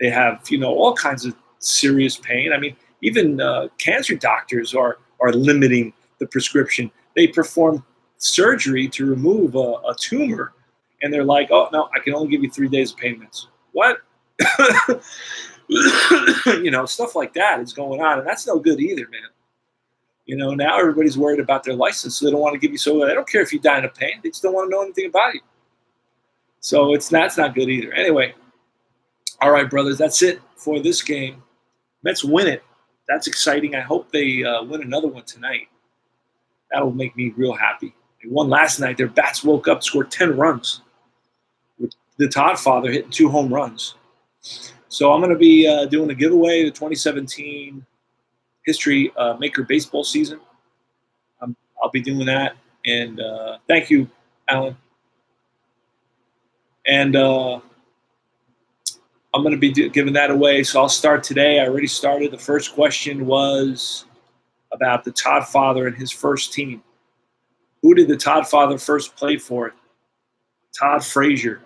They have, all kinds of serious pain. I mean, even cancer doctors are limiting the prescription. They perform surgery to remove a tumor, and they're like, "Oh no, I can only give you 3 days of pain meds." What? Stuff like that is going on, and that's no good either, man. Now everybody's worried about their license, so they don't want to give you. So they don't care if you die of pain; they just don't want to know anything about you. So that's not good either. Anyway, all right, brothers, that's it for this game. Mets win it. That's exciting. I hope they win another one tonight. That'll make me real happy. They won last night. Their bats woke up, scored 10 runs, with the Todd Father hitting 2 home runs. So I'm going to be doing a giveaway, the 2017 History Maker Baseball season. I'll be doing that. And thank you, Alan. And I'm going to be giving that away. So I'll start today. I already started. The first question was about the Todd Father and his first team. Who did the Todd Father first play for? Todd Frazier.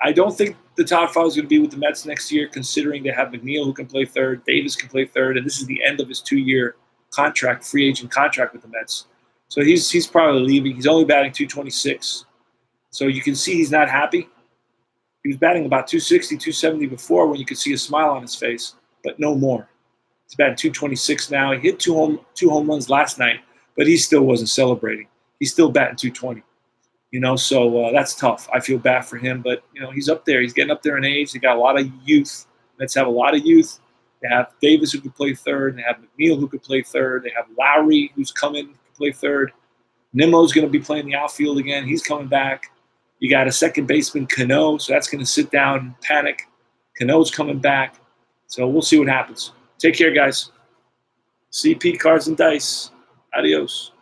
I don't think the top five is going to be with the Mets next year, considering they have McNeil who can play third, Davis can play third, and this is the end of his 2-year contract, free agent contract with the Mets. So he's probably leaving. He's only batting 226. So you can see he's not happy. He was batting about 260, 270 before when you could see a smile on his face, but no more. He's batting 226 now. He hit two home runs last night, but he still wasn't celebrating. He's still batting 220. So that's tough. I feel bad for him, but he's up there. He's getting up there in age. They got a lot of youth. Mets have a lot of youth. They have Davis who could play third. They have McNeil who could play third. They have Lowry who's coming to play third. Nimmo's going to be playing the outfield again. He's coming back. You got a second baseman, Cano, so that's going to sit down and panic. Cano's coming back. So we'll see what happens. Take care, guys. CP Cards and Dice. Adios.